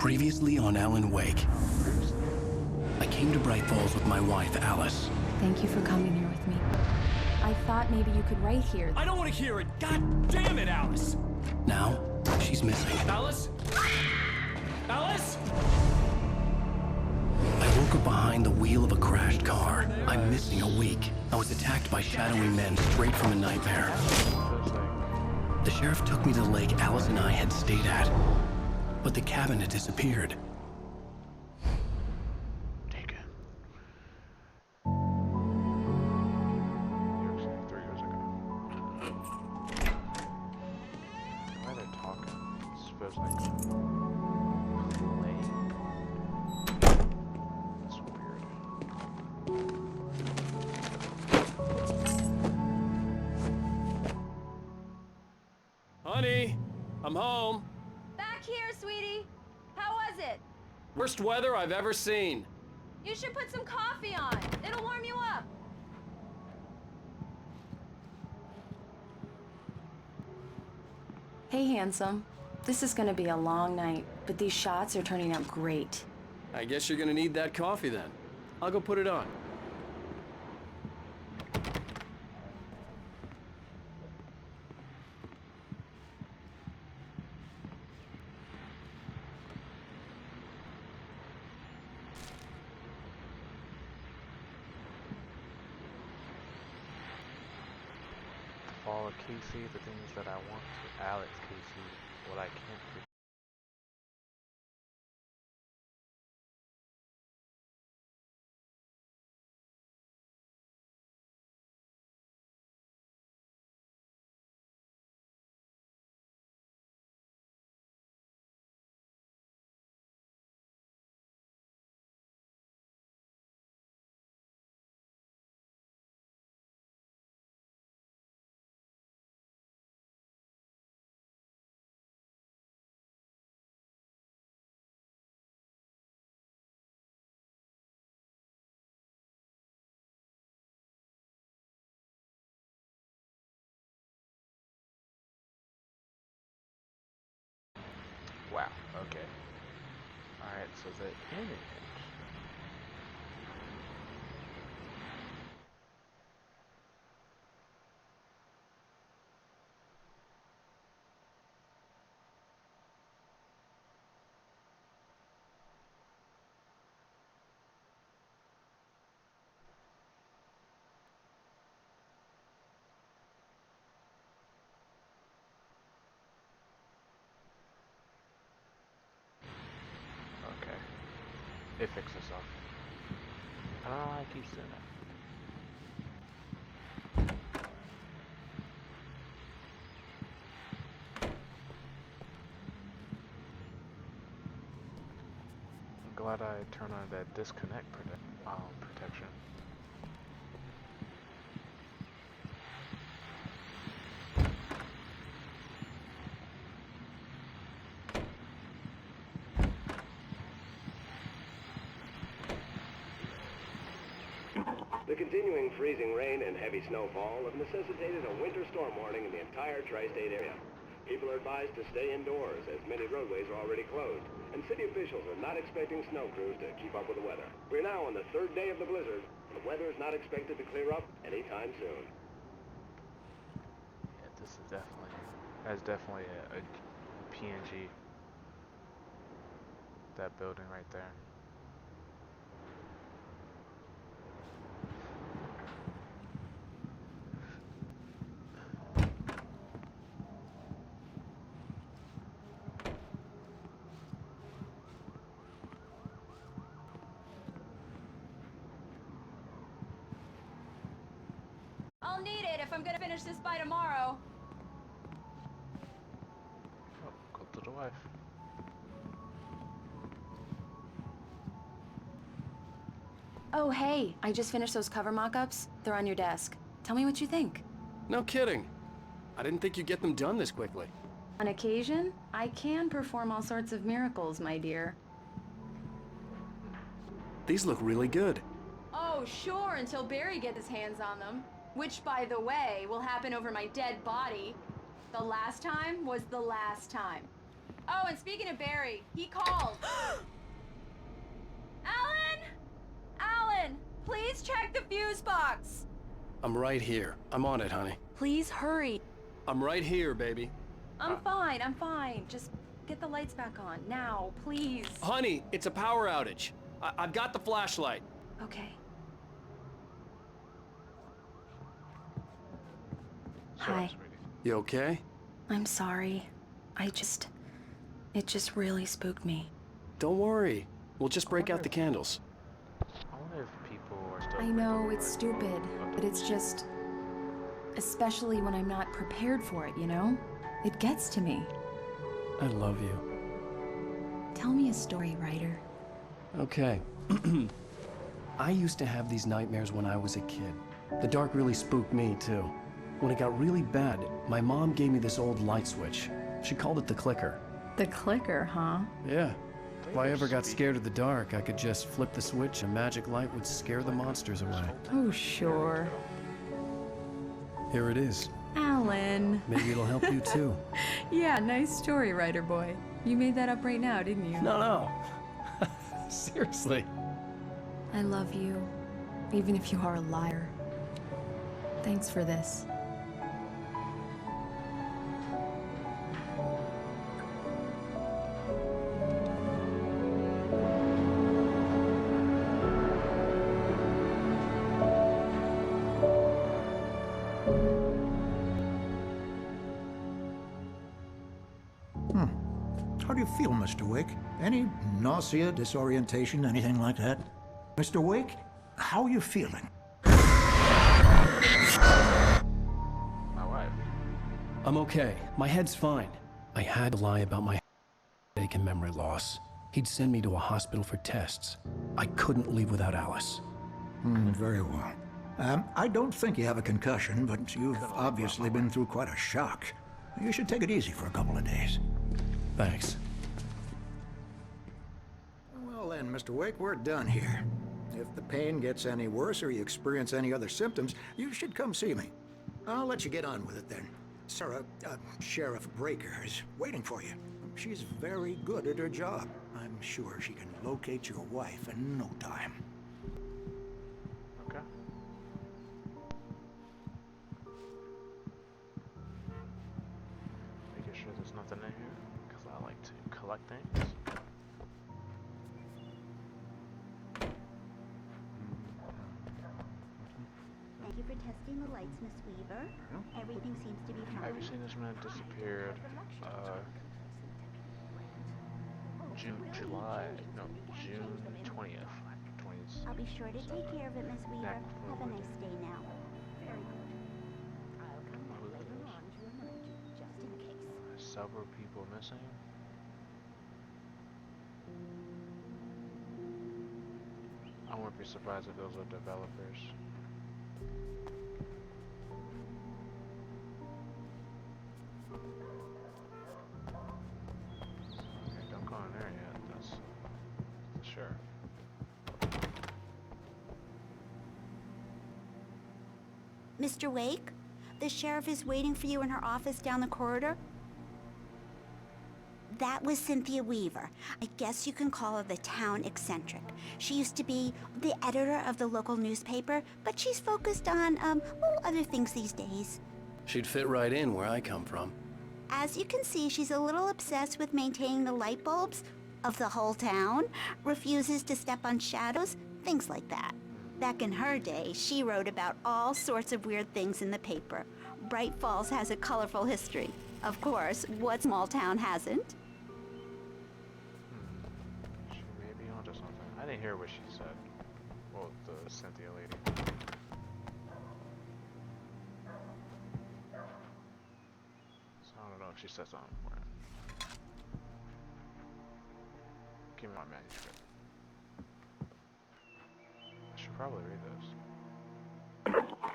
Previously on Alan Wake. I came to Bright Falls with my wife, Alice. Thank you for coming here with me. I thought maybe you could write here. I don't want to hear it! God damn it, Alice! Now, she's missing. Alice? Alice? I woke up behind the wheel of a crashed car. I'm missing a week. I was attacked by shadowy men straight from a nightmare. The sheriff took me to the lake Alice and I had stayed at, but the cabin had disappeared. Take it. You were 3 years ago. Why are they talking? It's supposed like play. That's weird. Honey, I'm home. Back here, sweetie. How was it? Worst weather I've ever seen. You should put some coffee on. It'll warm you up. Hey, handsome. This is gonna be a long night, but these shots are turning out great. I guess you're gonna need that coffee then. I'll go put it on. Follow Casey, the things that I want to Alex Casey, what I can't do. Wow, okay. Alright, so the image. Okay. It fixed itself. I don't know why it keeps doing that. I'm glad I turned on that disconnect protection. The continuing freezing rain and heavy snowfall have necessitated a winter storm warning in the entire tri-state area. People are advised to stay indoors as many roadways are already closed, and city officials are not expecting snow crews to keep up with the weather. We're now on the 3rd day of the blizzard, and the weather is not expected to clear up anytime soon. Yeah, this is definitely a PNG. That building right there. I'll need it if I'm gonna finish this by tomorrow. Oh, go to the wife. Oh, hey, I just finished those cover mock-ups. They're on your desk. Tell me what you think. No kidding. I didn't think you'd get them done this quickly. On occasion, I can perform all sorts of miracles, my dear. These look really good. Oh, sure, until Barry gets his hands on them. Which, by the way, will happen over my dead body. The last time was the last time. Oh, and speaking of Barry, he called. Alan! Alan! Please check the fuse box! I'm right here. I'm on it, honey. Please hurry. I'm right here, baby. I'm fine. Just get the lights back on. Now, please. Honey, it's a power outage. I've got the flashlight. Okay. Sorry, Hi. sweetie. You okay? I'm sorry. It just really spooked me. Don't worry. We'll just break out the candles. I wonder if people are still. I know, it's stupid, but it's just... Especially when I'm not prepared for it, you know? It gets to me. I love you. Tell me a story, writer. Okay. I used to have these nightmares when I was a kid. The dark really spooked me, too. When it got really bad, my mom gave me this old light switch. She called it the clicker. The clicker, huh? Yeah. If I ever got scared of the dark, I could just flip the switch and magic light would scare the monsters away. Oh, sure. Here it is. Alan. Maybe it'll help you, too. Yeah, nice story, writer boy. You made that up right now, didn't you? No. Seriously. I love you, even if you are a liar. Thanks for this. How do you feel, Mr. Wake? Any nausea, disorientation, anything like that? Mr. Wake, how are you feeling? My wife. I'm okay. My head's fine. I had to lie about my headache and memory loss. He'd send me to a hospital for tests. I couldn't leave without Alice. Very well. I don't think you have a concussion, but you've obviously been through quite a shock. You should take it easy for a couple of days. Thanks. Well then, Mr. Wake, we're done here. If the pain gets any worse or you experience any other symptoms, you should come see me. I'll let you get on with it then. Sarah, Sheriff Breaker is waiting for you. She's very good at her job. I'm sure she can locate your wife in no time. Okay. Making sure there's nothing in here, because I like to collect things. Thank you for testing the lights, Miss Weaver. Everything seems to be fine. Have you seen this man disappeared? June 20th. I'll be sure to take care of it, Miss Weaver. Neck Have a nice day now. Very good. I'll come back later on to remind you, just in case. Several people missing. I wouldn't be surprised if those are developers. Okay, don't go in there yet. That's the sheriff. Mr. Wake, the sheriff is waiting for you in her office down the corridor. That was Cynthia Weaver. I guess you can call her the town eccentric. She used to be the editor of the local newspaper, but she's focused on, other things these days. She'd fit right in where I come from. As you can see, she's a little obsessed with maintaining the light bulbs of the whole town, refuses to step on shadows, things like that. Back in her day, she wrote about all sorts of weird things in the paper. Bright Falls has a colorful history. Of course, what small town hasn't? She may be onto something. I didn't hear what she said. Well, the Cynthia lady. So I don't know if she said something for it. Give me my manuscript. I should probably read this.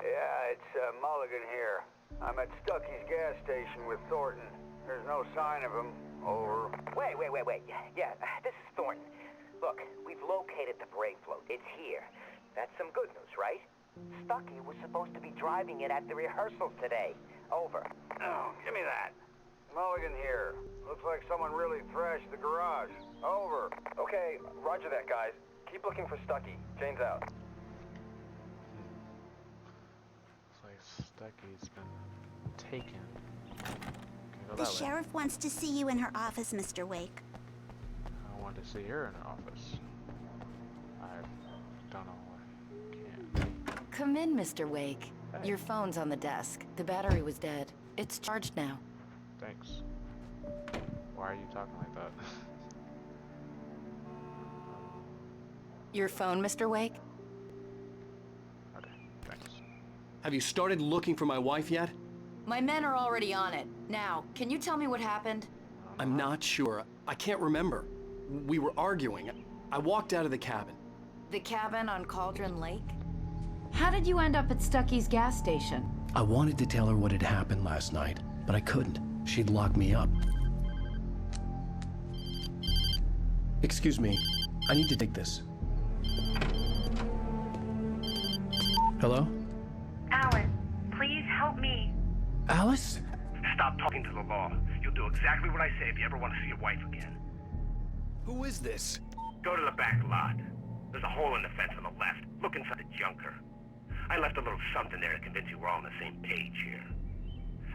Yeah, it's Mulligan here. I'm at Stucky's gas station with Thornton. There's no sign of him. Over. Wait. Yeah, this is Thornton. Look, we've located the brake float. It's here. That's some good news, right? Stucky was supposed to be driving it at the rehearsals today. Over. Oh, give me that. Mulligan here. Looks like someone really thrashed the garage. Over. Okay, roger that, guys. Keep looking for Stucky. Jane's out. Looks like Stucky's been taken. Can't go The that way. sheriff wants to see you in her office, Mr. Wake. I want to see her in her office. I don't know why. Can't. Come in, Mr. Wake. Hey. Your phone's on the desk. The battery was dead. It's charged now. Thanks. Why are you talking like that? Your phone, Mr. Wake? Okay, thanks. Have you started looking for my wife yet? My men are already on it. Now, can you tell me what happened? I'm not sure. I can't remember. We were arguing. I walked out of the cabin. The cabin on Cauldron Lake? How did you end up at Stucky's gas station? I wanted to tell her what had happened last night, but I couldn't. She'd locked me up. Excuse me. I need to take this. Hello? Alice, please help me. Alice? Stop talking to the law. You'll do exactly what I say if you ever want to see your wife again. Who is this? Go to the back lot. There's a hole in the fence on the left. Look inside the junker. I left a little something there to convince you we're all on the same page here.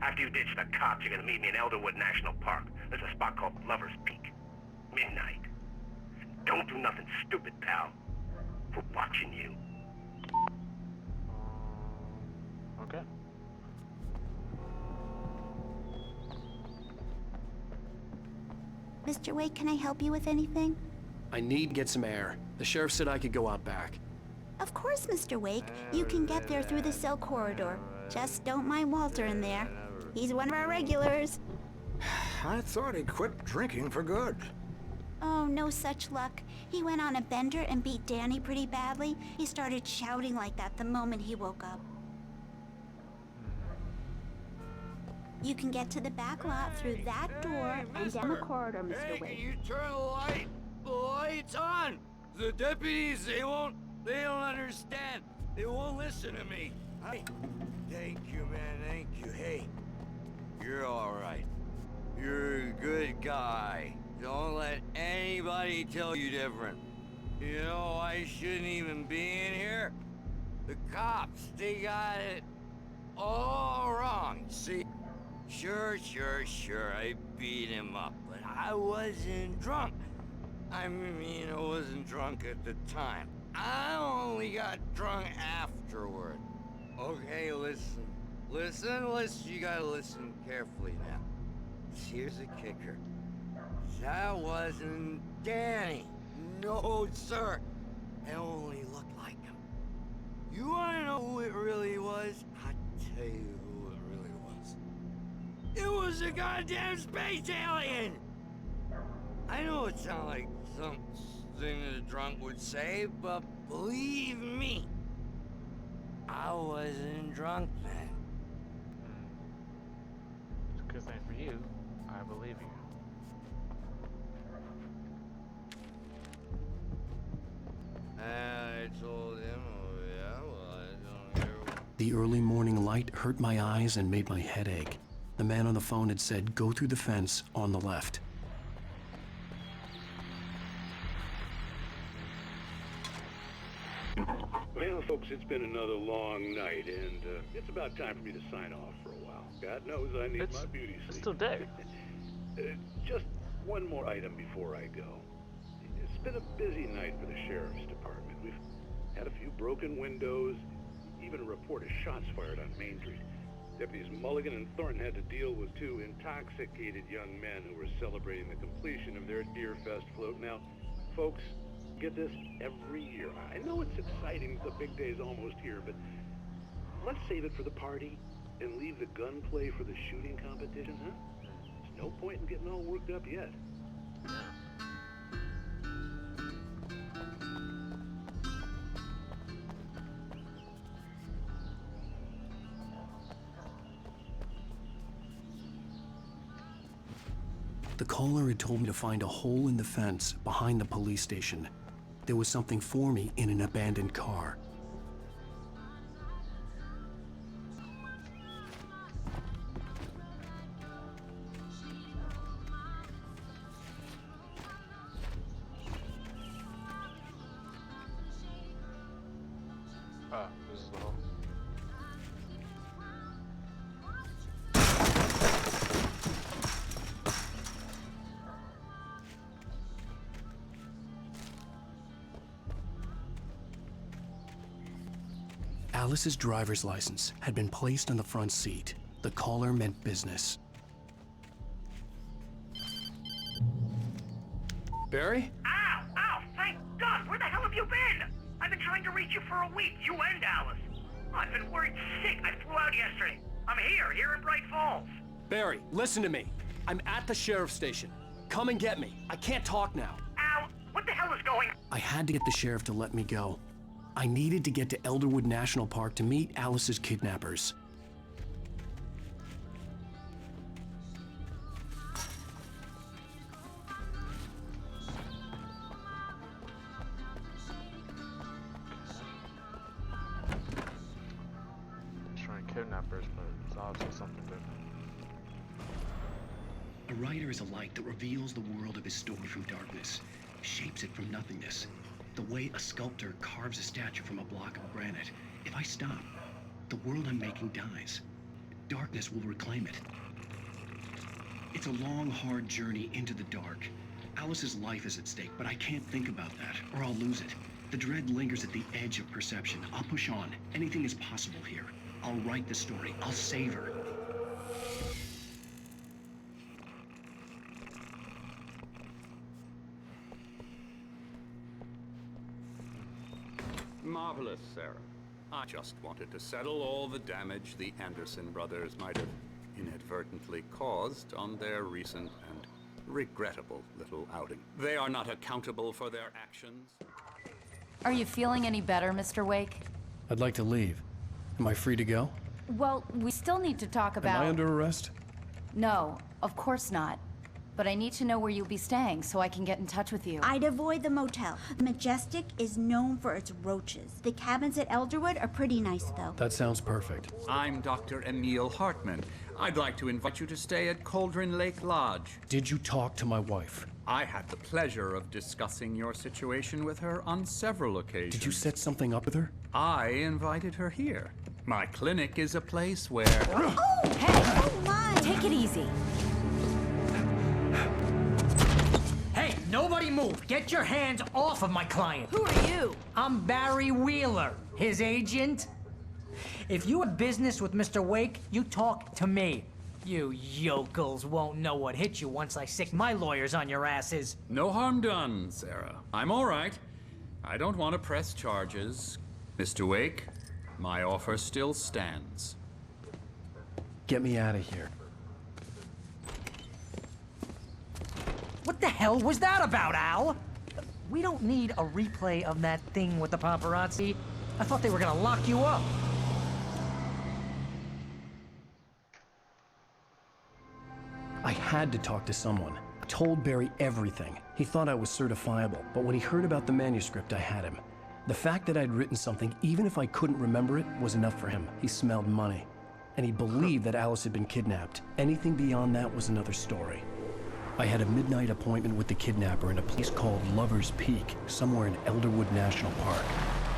After you ditch the cops, you're gonna meet me in Elderwood National Park. There's a spot called Lover's Peak. Midnight. Don't do nothing stupid, pal. We're watching you. Okay. Mr. Wake, can I help you with anything? I need to get some air. The sheriff said I could go out back. Of course, Mr. Wake. You can get there through the cell corridor. Just don't mind Walter in there. He's one of our regulars. I thought he quit drinking for good. Oh, no such luck. He went on a bender and beat Danny pretty badly. He started shouting like that the moment he woke up. You can get to the back lot through that door and down the corridor, Mr. Wake. Can you turn the light? The light's on! The deputies, they don't understand. They won't listen to me. Thank you, man, thank you. Hey, you're all right. You're a good guy. Don't let anybody tell you different. You know, I shouldn't even be in here. The cops, they got it all wrong. See? Sure, I beat him up, but I wasn't drunk. I mean, I wasn't drunk at the time. I only got drunk afterward. Okay, listen. You gotta listen carefully now. Here's the kicker. That wasn't Danny. No, sir. It only looked like him. You wanna know who it really was? I'll tell you who it really was. It was a goddamn space alien! I know it sounds like something a drunk would say, but believe me, I wasn't drunk then. It's a good thing for you. I believe you. I told him, oh yeah, well, I don't hear. The early morning light hurt my eyes and made my head ache. The man on the phone had said, go through the fence on the left. Well, folks, it's been another long night, and it's about time for me to sign off for a while. God knows I need my beauty sleep. It's still day. Just one more item before I go. It's been a busy night for the sheriff's department. We've had a few broken windows, even a report of shots fired on Main Street. Deputies Mulligan and Thornton had to deal with two intoxicated young men who were celebrating the completion of their Deer Fest float. Now, folks, get this, every year. I know it's exciting, the big day's almost here, but let's save it for the party and leave the gunplay for the shooting competition, huh? There's no point in getting all worked up yet. The caller had told me to find a hole in the fence behind the police station. There was something for me in an abandoned car. Oh, this is the hole. Alice's driver's license had been placed on the front seat. The caller meant business. Barry? Ow! Ow! Thank God! Where the hell have you been? I've been trying to reach you for a week, you and Alice. I've been worried sick. I flew out yesterday. I'm here in Bright Falls. Barry, listen to me. I'm at the sheriff's station. Come and get me. I can't talk now. Al, what the hell is going on? I had to get the sheriff to let me go. I needed to get to Elderwood National Park to meet Alice's kidnappers. Trying kidnappers, but it's obviously something different. A writer is a light that reveals the world of his story from darkness, shapes it from nothingness. The way a sculptor carves a statue from a block of granite. If I stop, the world I'm making dies. Darkness will reclaim it. It's a long, hard journey into the dark. Alice's life is at stake, but I can't think about that, or I'll lose it. The dread lingers at the edge of perception. I'll push on. Anything is possible here. I'll write the story. I'll save her. Marvelous, Sarah. I just wanted to settle all the damage the Anderson brothers might have inadvertently caused on their recent and regrettable little outing. They are not accountable for their actions. Are you feeling any better, Mr. Wake? I'd like to leave. Am I free to go? Well, we still need to talk about... Am I under arrest? No, of course not. But I need to know where you'll be staying so I can get in touch with you. I'd avoid the motel. Majestic is known for its roaches. The cabins at Elderwood are pretty nice, though. That sounds perfect. I'm Dr. Emil Hartman. I'd like to invite you to stay at Cauldron Lake Lodge. Did you talk to my wife? I had the pleasure of discussing your situation with her on several occasions. Did you set something up with her? I invited her here. My clinic is a place where... Oh, hey! Oh, my! Take it easy. Hey, nobody move! Get your hands off of my client! Who are you? I'm Barry Wheeler, his agent. If you have business with Mr. Wake, you talk to me. You yokels won't know what hit you once I sick my lawyers on your asses. No harm done, Sarah. I'm all right. I don't want to press charges. Mr. Wake, my offer still stands. Get me out of here. What the hell was that about, Al? We don't need a replay of that thing with the paparazzi. I thought they were gonna lock you up. I had to talk to someone. I told Barry everything. He thought I was certifiable, but when he heard about the manuscript, I had him. The fact that I'd written something, even if I couldn't remember it, was enough for him. He smelled money. And he believed that Alice had been kidnapped. Anything beyond that was another story. I had a midnight appointment with the kidnapper in a place called Lover's Peak, somewhere in Elderwood National Park.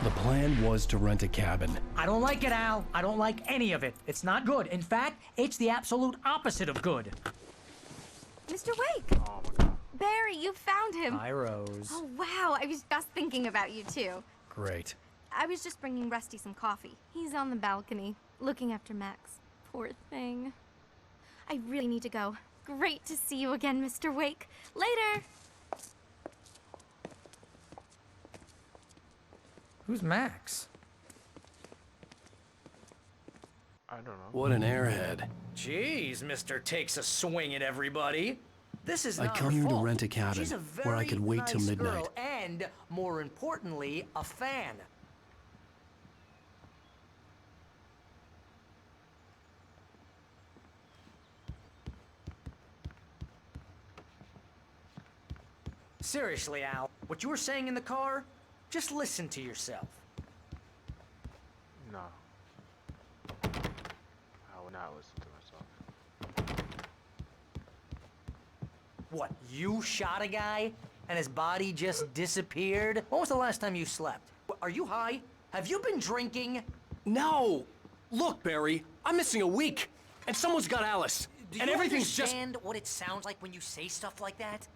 The plan was to rent a cabin. I don't like it, Al. I don't like any of it. It's not good. In fact, it's the absolute opposite of good. Mr. Wake! Oh my god. Barry, you found him. Hi, Rose. Oh, wow. I was just thinking about you, too. Great. I was just bringing Rusty some coffee. He's on the balcony, looking after Max. Poor thing. I really need to go. Great to see you again, Mr. Wake. Later! Who's Max? I don't know. What an airhead. Jeez, Mr. Takes a swing at everybody. This is I'd not come her here to fault. rent a cabin She's a where I very could wait till nice midnight. girl and, more importantly, a fan. Seriously, Al, what you were saying in the car, just listen to yourself. No. I will not listen to myself. What, you shot a guy and his body just disappeared? When was the last time you slept? Are you high? Have you been drinking? No! Look, Barry, I'm missing a week, and someone's got Alice, Do and you everything's just... understand what it sounds like when you say stuff like that?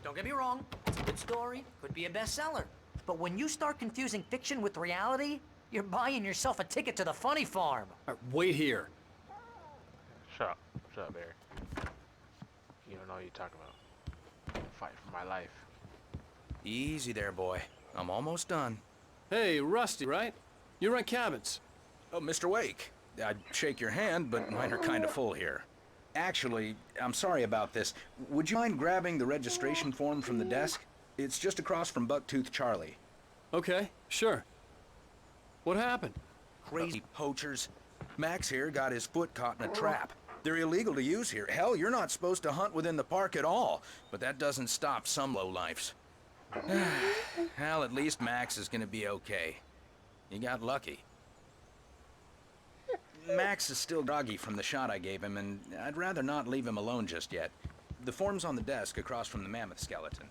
Don't get me wrong, it's a good story, could be a bestseller. But when you start confusing fiction with reality, you're buying yourself a ticket to the funny farm. Wait here. Shut up, Barry. You don't know what you're talking about. Fight for my life. Easy there, boy. I'm almost done. Hey, Rusty, right? You rent cabins. Oh, Mr. Wake. I'd shake your hand, but mine are kind of full here. Actually, I'm sorry about this. Would you mind grabbing the registration form from the desk? It's just across from Bucktooth Charlie. Okay, sure. What happened? Crazy poachers. Max here got his foot caught in a trap. They're illegal to use here. Hell, you're not supposed to hunt within the park at all. But that doesn't stop some lowlifes. Well, at least Max is gonna be okay. You got lucky. Max is still groggy from the shot I gave him, and I'd rather not leave him alone just yet. The form's on the desk across from the mammoth skeleton.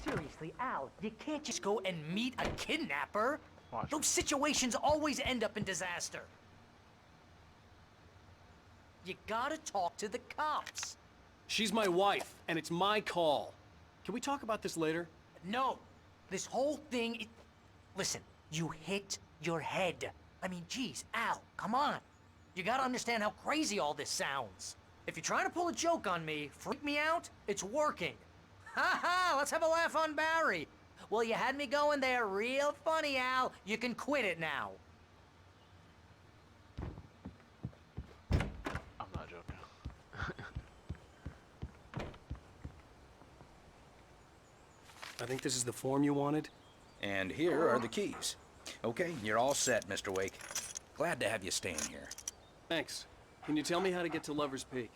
Seriously, Al, you can't just go and meet a kidnapper. Those situations always end up in disaster. You gotta talk to the cops. She's my wife, and it's my call. Can we talk about this later? No. This whole thing... Listen, you hit your head. I mean, geez, Al, come on. You gotta understand how crazy all this sounds. If you're trying to pull a joke on me, freak me out, it's working. Ha ha, let's have a laugh on Barry. Well, you had me going there real funny, Al. You can quit it now. I'm not joking. I think this is the form you wanted. And here are the keys. Okay, you're all set, Mr. Wake. Glad to have you staying here. Thanks. Can you tell me how to get to Lover's Peak?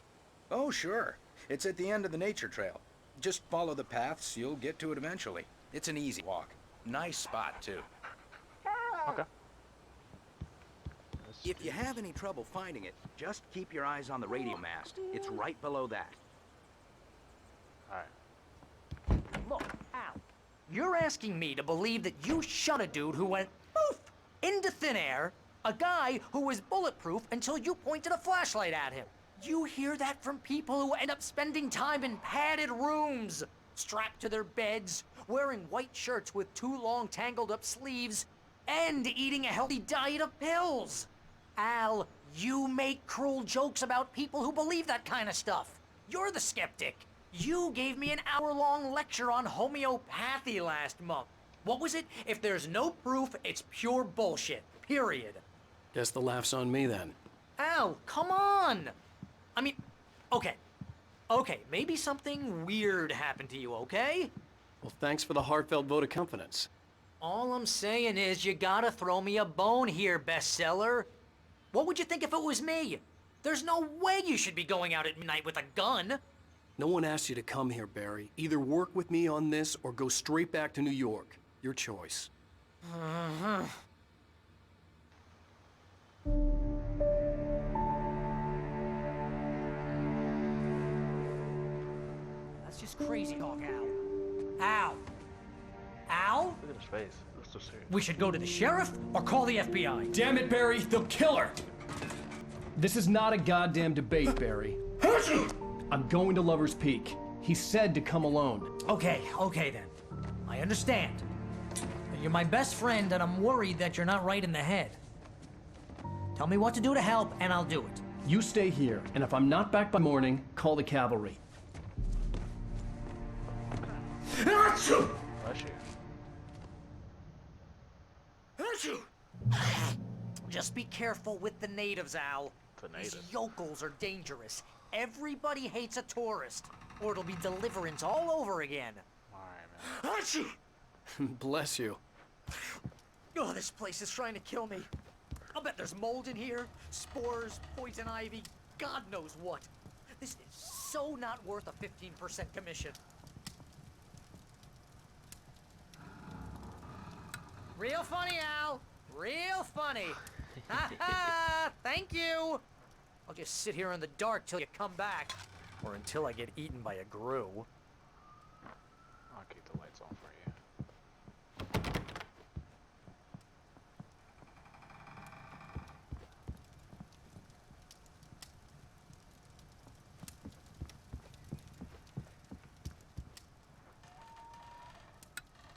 Oh, sure. It's at the end of the nature trail. Just follow the paths, you'll get to it eventually. It's an easy walk. Nice spot, too. Okay. If you have any trouble finding it, just keep your eyes on the radio mast. It's right below that. Alright. Look, Al, you're asking me to believe that you shot a dude who went poof into thin air, a guy who was bulletproof until you pointed a flashlight at him. You hear that from people who end up spending time in padded rooms, strapped to their beds, wearing white shirts with too long tangled up sleeves, and eating a healthy diet of pills. Al, you make cruel jokes about people who believe that kind of stuff. You're the skeptic. You gave me an hour-long lecture on homeopathy last month. What was it? If there's no proof, it's pure bullshit. Period. Guess the laugh's on me then. Al, come on! I mean, okay. Okay, maybe something weird happened to you, okay? Well, thanks for the heartfelt vote of confidence. All I'm saying is you gotta throw me a bone here, bestseller. What would you think if it was me? There's no way you should be going out at midnight with a gun. No one asked you to come here, Barry. Either work with me on this or go straight back to New York. Your choice. That's just crazy talk, Al. Al? Al? Look at his face. Looks so serious. We should go to the sheriff or call the FBI. Damn it, Barry! They'll kill her! This is not a goddamn debate, Barry. I'm going to Lover's Peak. He said to come alone. Okay then. I understand. You're my best friend, and I'm worried that you're not right in the head. Tell me what to do to help, and I'll do it. You stay here, and if I'm not back by morning, call the cavalry. Bless you. Just be careful with the natives, Al. The natives. These yokels are dangerous. Everybody hates a tourist, or it'll be deliverance all over again. Alright, man. Bless you. Oh, this place is trying to kill me. I'll bet there's mold in here, spores, poison ivy, God knows what. This is so not worth a 15% commission. Real funny, Al. Real funny. Ha ha! Thank you. I'll just sit here in the dark till you come back, or until I get eaten by a grue. keep the lights on for you.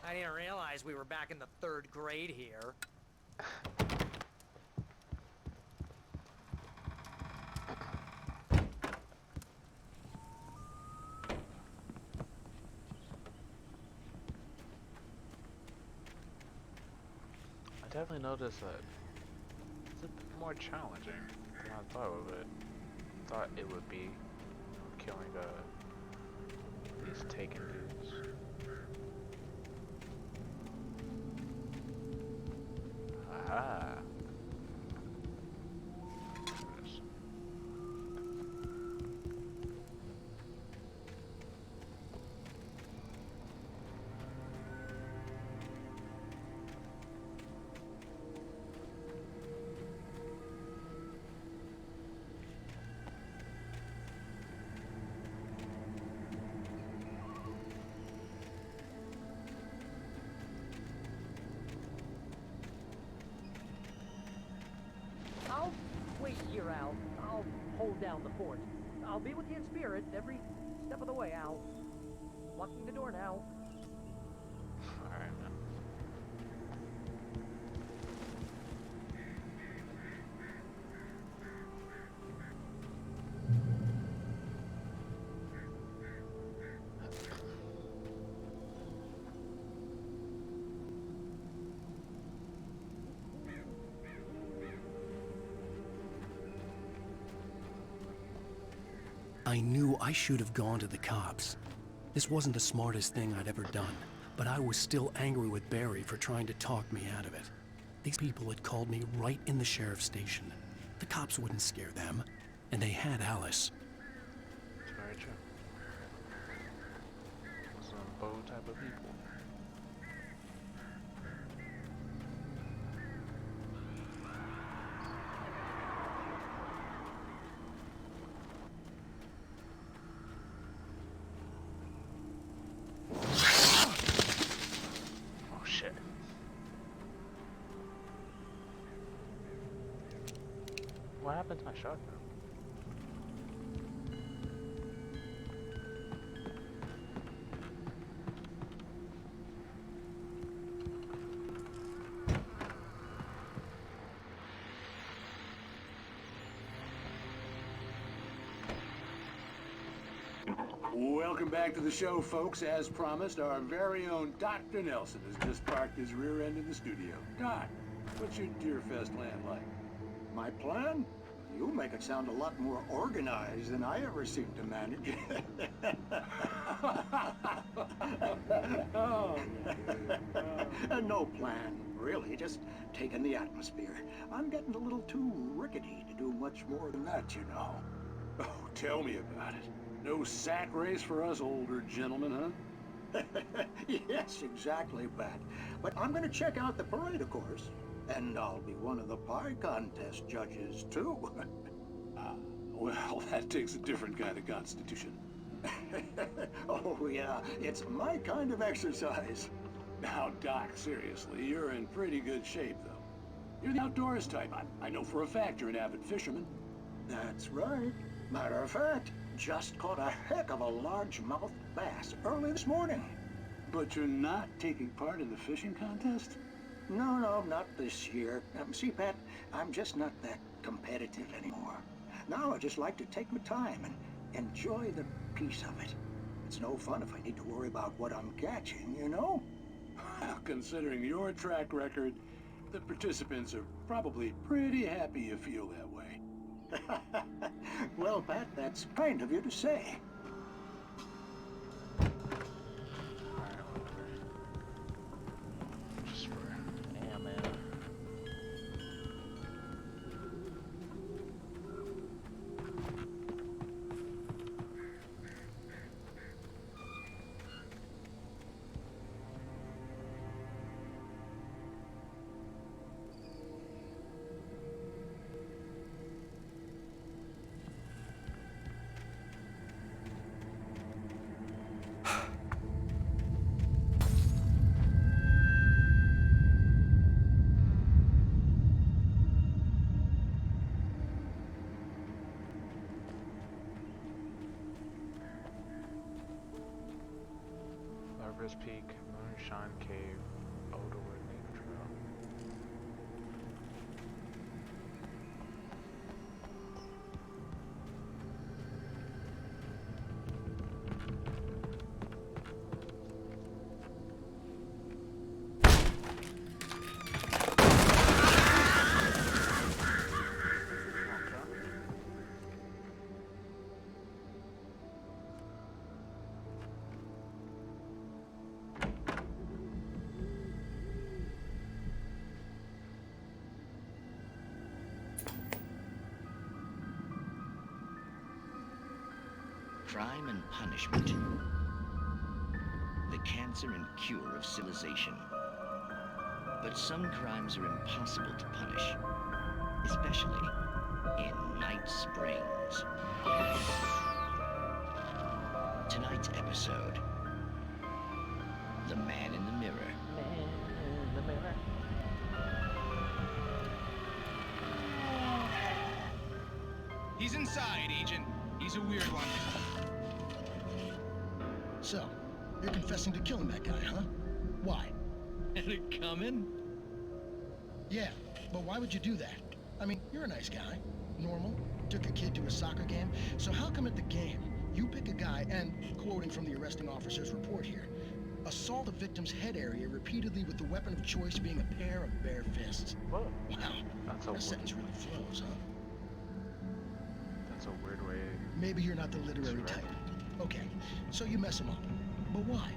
I didn't realize we were back in the 3rd grade here. I definitely noticed that it's a bit more challenging than I thought it would be, killing these taken dudes. Aha. I'll wait here, Al. I'll hold down the fort. I'll be with you in spirit every step of the way, Al. Locking the door now. Alright, man. I knew I should have gone to the cops. This wasn't the smartest thing I'd ever done, but I was still angry with Barry for trying to talk me out of it. These people had called me right in the sheriff's station. The cops wouldn't scare them, and they had Alice. It's very true. Some bold type of people. Oh shit. What happened to my shotgun? Welcome back to the show, folks. As promised, our very own Dr. Nelson has just parked his rear end in the studio. Doc, what's your Deerfest land like? My plan? You make it sound a lot more organized than I ever seem to manage. No plan, really. Just taking the atmosphere. I'm getting a little too rickety to do much more than that, you know. Oh, tell me about it. No sack race for us older gentlemen, huh? Yes, exactly, Pat. But I'm gonna check out the parade, of course. And I'll be one of the pie contest judges, too. Well, that takes a different kind of constitution. Oh, yeah. It's my kind of exercise. Now, Doc, seriously, you're in pretty good shape, though. You're the outdoors type. I know for a fact you're an avid fisherman. That's right. Matter of fact, just caught a heck of a largemouth bass early this morning. But you're not taking part in the fishing contest? No, not this year. See, Pat, I'm just not that competitive anymore. Now I just like to take my time and enjoy the peace of it. It's no fun if I need to worry about what I'm catching, you know? Considering your track record, the participants are probably pretty happy you feel that way. Well, Pat, that's kind of you to say. Just for man. Lover's Peak, Moonshine Cave, Odour Lake Trail. Crime and punishment. The cancer and cure of civilization. But some crimes are impossible to punish, especially in Night Springs. Tonight's episode, The Man in the Mirror. Man in the mirror. He's inside, Agent. He's a weird one. So, you're confessing to killing that guy, huh? Why? Had it coming? Yeah, but why would you do that? I mean, you're a nice guy. Normal. Took a kid to a soccer game. So how come at the game, you pick a guy and, quoting from the arresting officer's report here, assault a victim's head area repeatedly with the weapon of choice being a pair of bare fists? Whoa. Wow. That's That sentence really flows, huh? That's a weird way. Maybe you're not the literary type. Okay, so you mess him up. But why?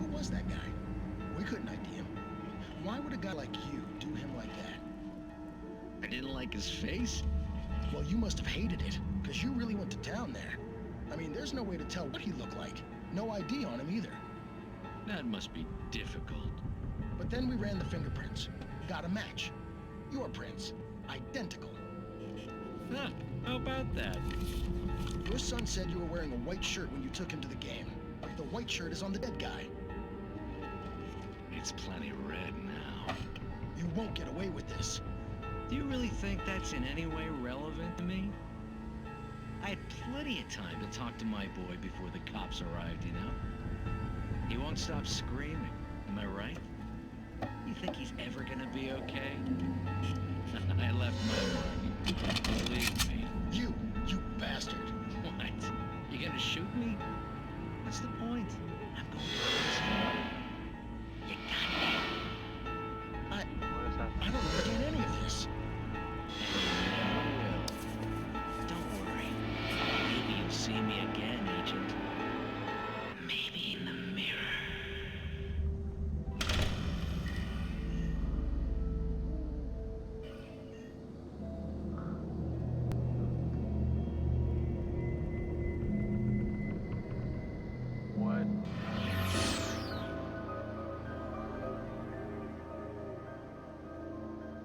Who was that guy? We couldn't ID him. Why would a guy like you do him like that? I didn't like his face? Well, you must have hated it, because you really went to town there. I mean, there's no way to tell what he looked like. No ID on him either. That must be difficult. But then we ran the fingerprints. Got a match. Your prints. Identical. Huh, how about that? Your son said you were wearing a white shirt when you took him to the game. The white shirt is on the dead guy. It's plenty red now. You won't get away with this. Do you really think that's in any way relevant to me? I had plenty of time to talk to my boy before the cops arrived, you know? He won't stop screaming, am I right? You think he's ever gonna be okay? I left my mark. Believe me. You bastard. What? You gonna shoot me? What's the point? I'm going to prison. You got me. I don't understand any of this. Don't worry. Maybe you'll see me again, Agent. Maybe in the mirror. What?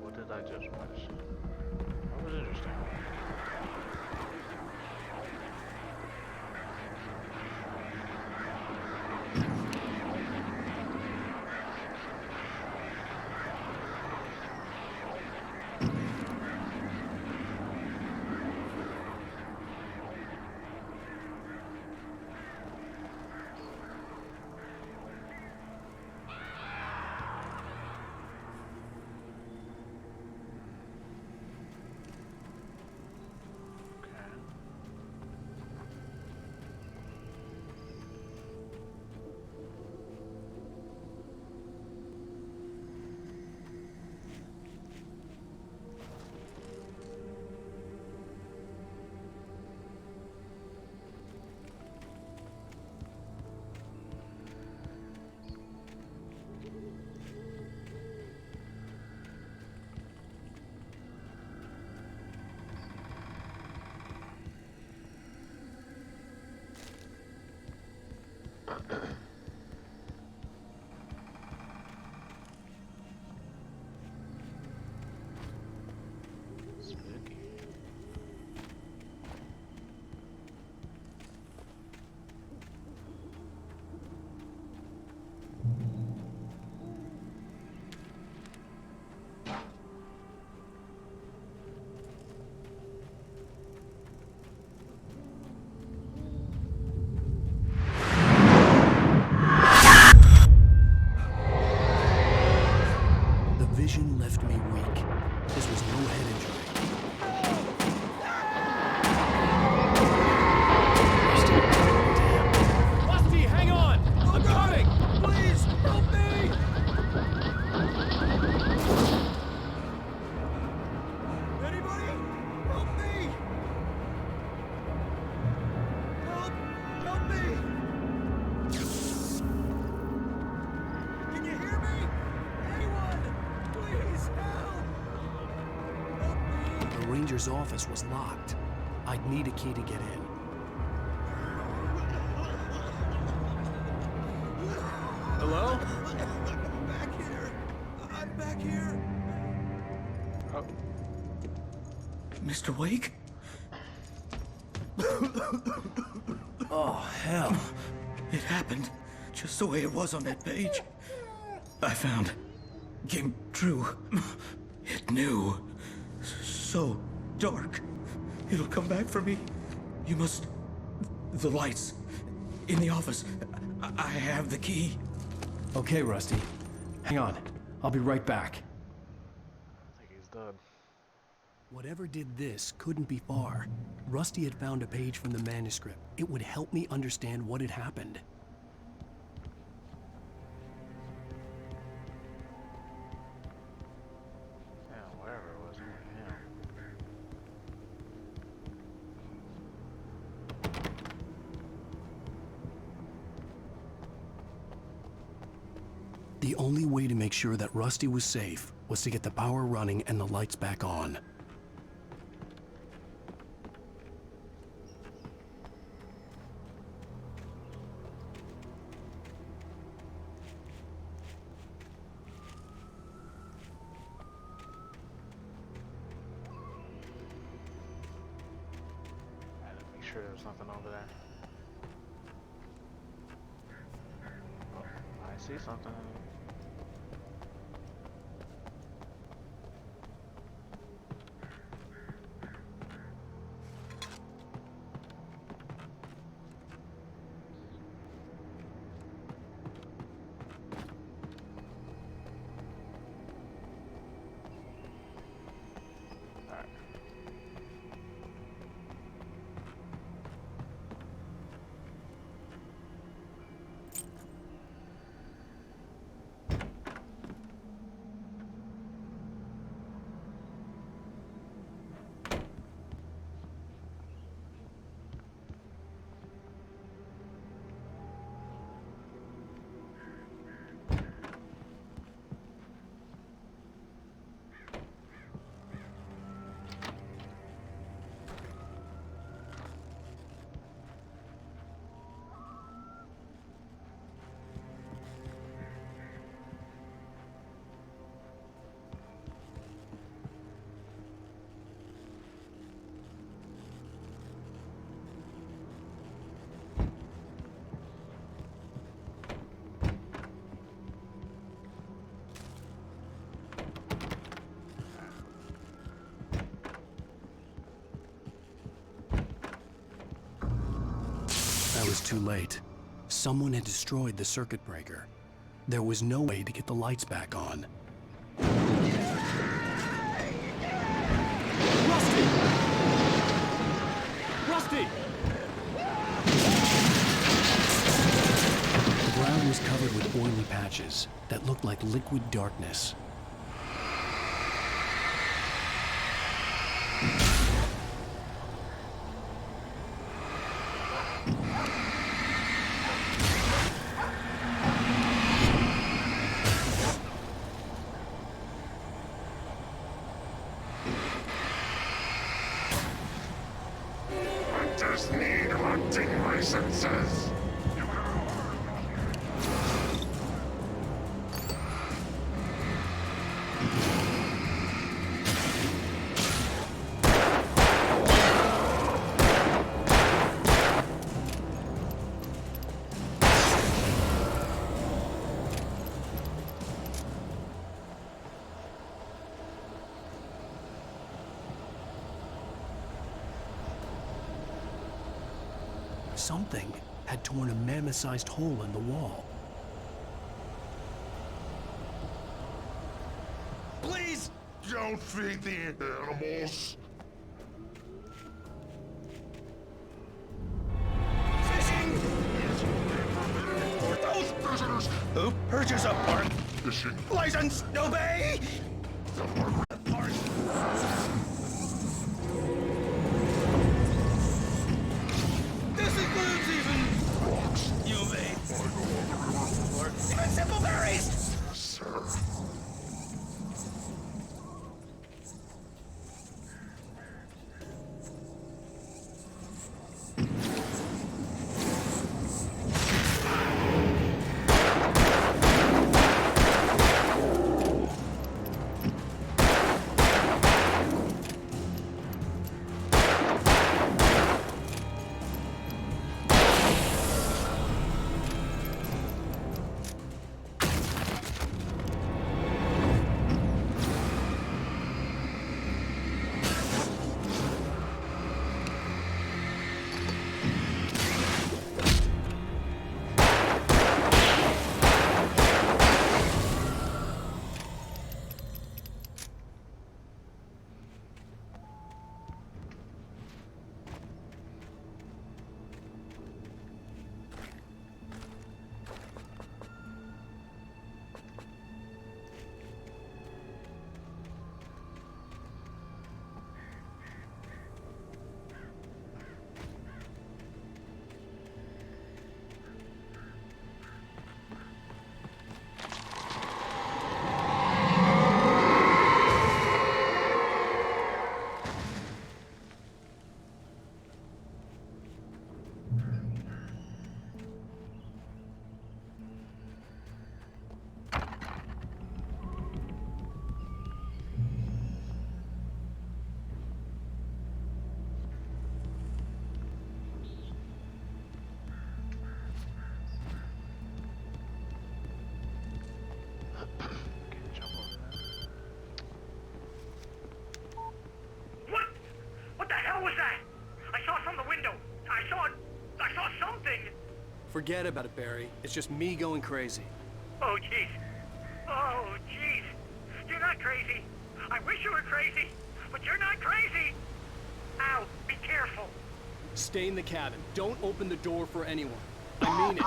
What did I just watch? That was interesting. manager's office was locked. I'd need a key to get in. Hello? I'm back here. I'm back here. Mr. Wake? Oh, hell. It happened just the way it was on that page. I found. Came true. It knew. So dark. It'll come back for me. You must... The lights. In the office. I have the key. Okay, Rusty. Hang on. I'll be right back. I think he's dead. Whatever did this couldn't be far. Rusty had found a page from the manuscript. It would help me understand what had happened. Yeah, whatever it was, The only way to make sure that Rusty was safe was to get the power running and the lights back on. I had to make sure there was nothing over there. Oh, I see something. I was too late. Someone had destroyed the circuit breaker. There was no way to get the lights back on. Rusty! Rusty! The ground was covered with oily patches that looked like liquid darkness. Hunters need hunting licenses. Something had torn a mammoth-sized hole in the wall. Please don't feed the animals. For those prisoners who purchase a park Fishing license, obey! Park. This includes even you obey. Or even simple berries. Sir. Forget about it, Barry. It's just me going crazy. Oh, jeez. Oh, jeez. You're not crazy. I wish you were crazy, but you're not crazy. Ow, be careful. Stay in the cabin. Don't open the door for anyone. I mean it.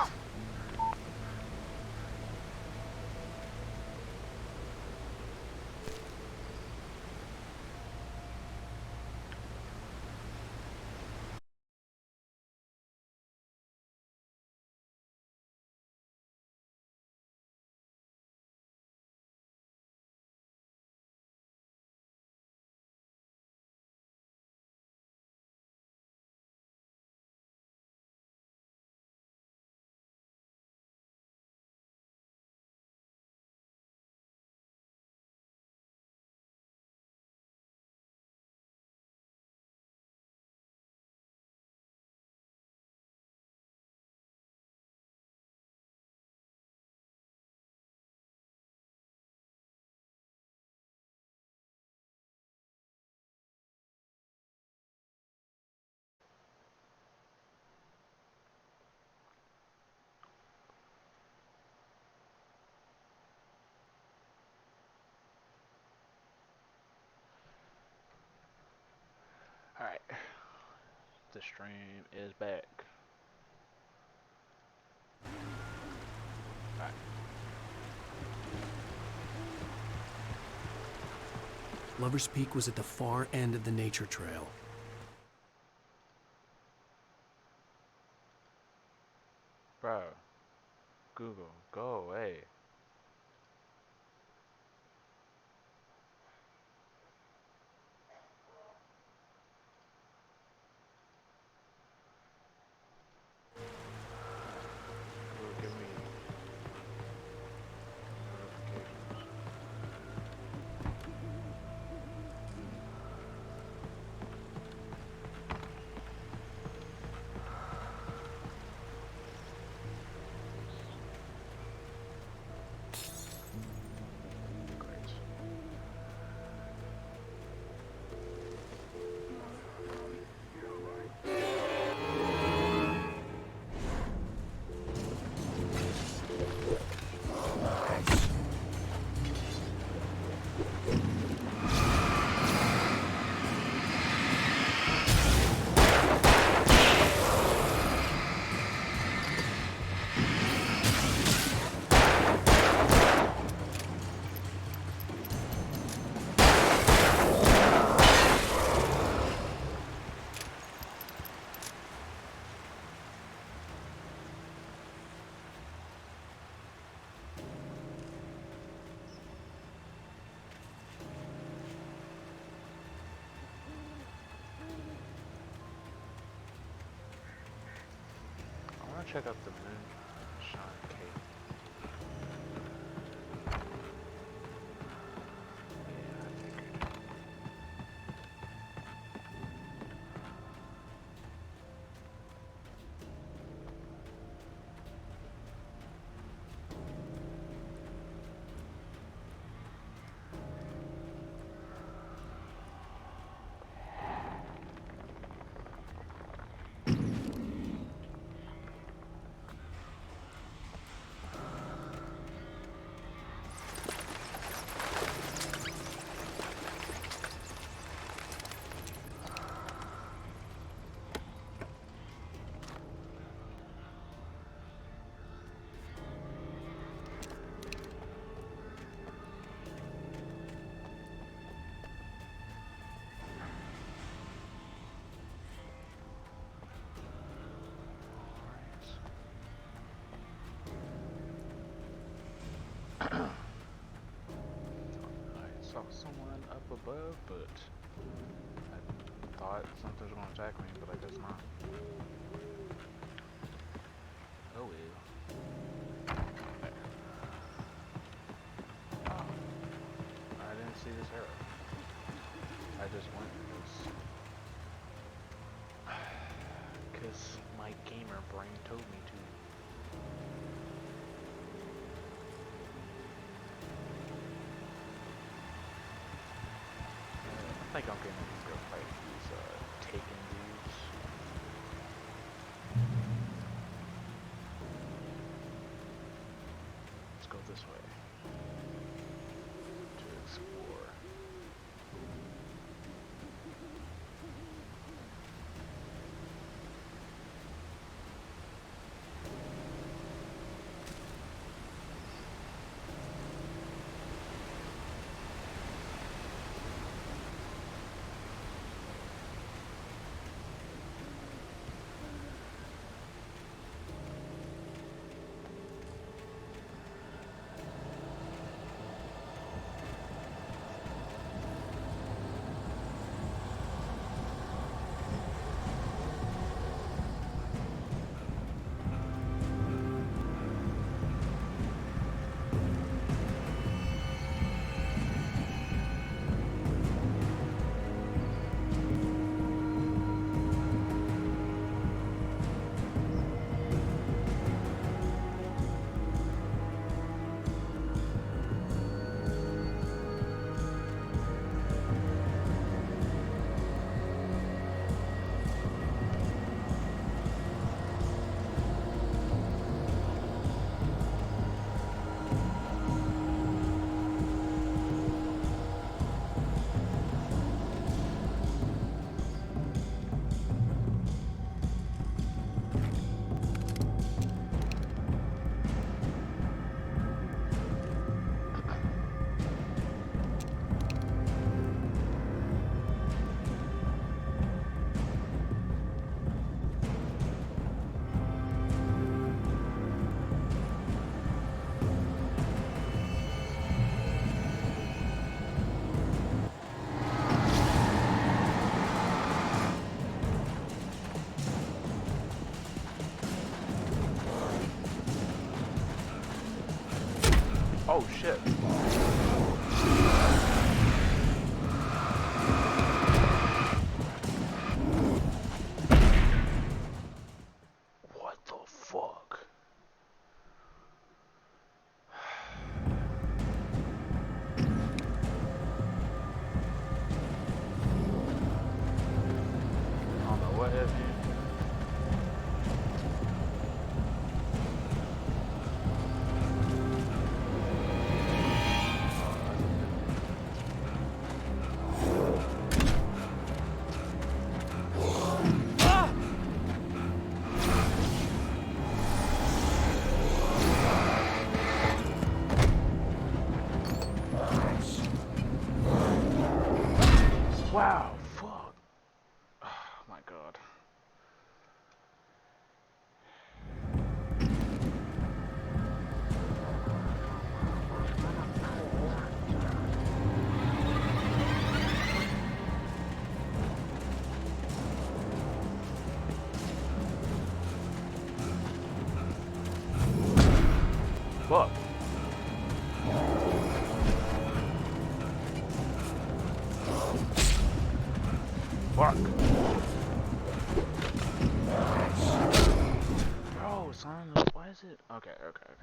Alright. The stream is back. Alright. Lover's Peak was at the far end of the nature trail. Bro. Google, go away. Google, give me notifications. I want to check out the Moonshine Cave. Yeah, I figured. I saw someone up above, but I thought something was going to attack me, but I guess not. Oh well. Okay. Oh, I didn't see this arrow. I just went because my gamer brain told me to. I think I'm gonna go fight these taken dudes. go this way to explore. Oh shit. What the fuck? I don't know what hit me. Wow, fuck. Oh my god. Fuck. Fuck. Bro, son, why is it? Okay, okay, okay.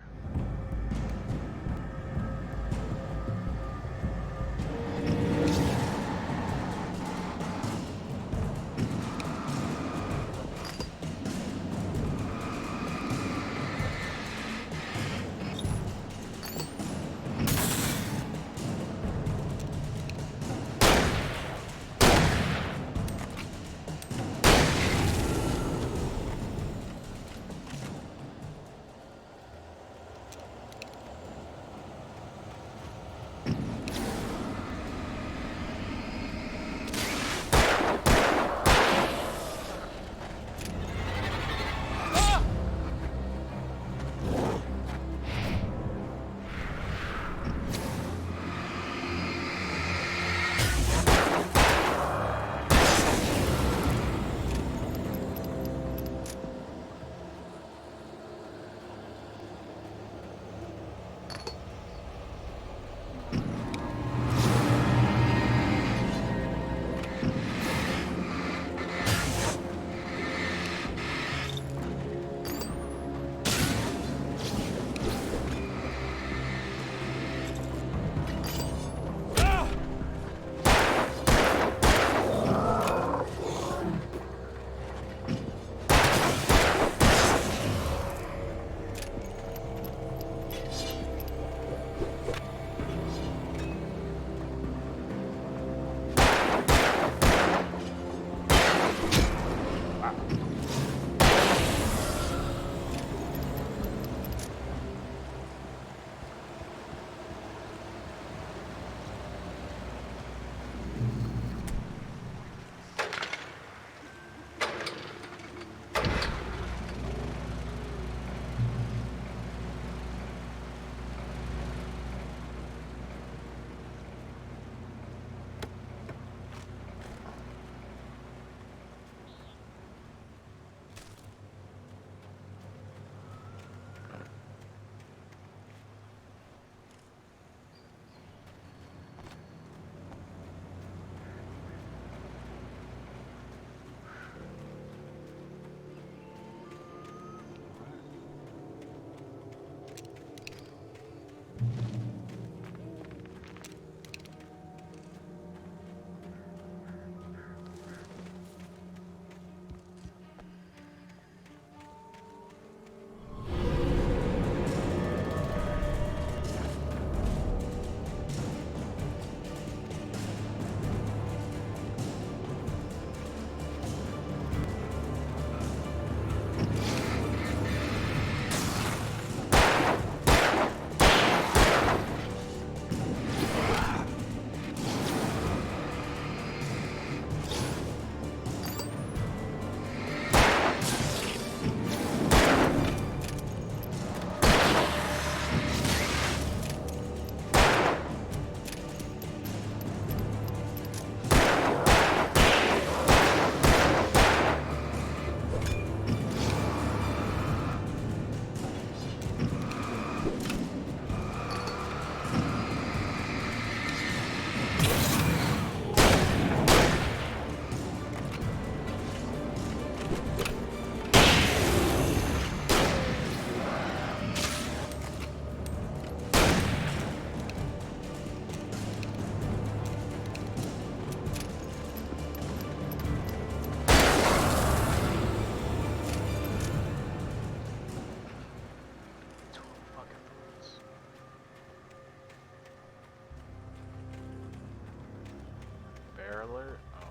alert? Oh.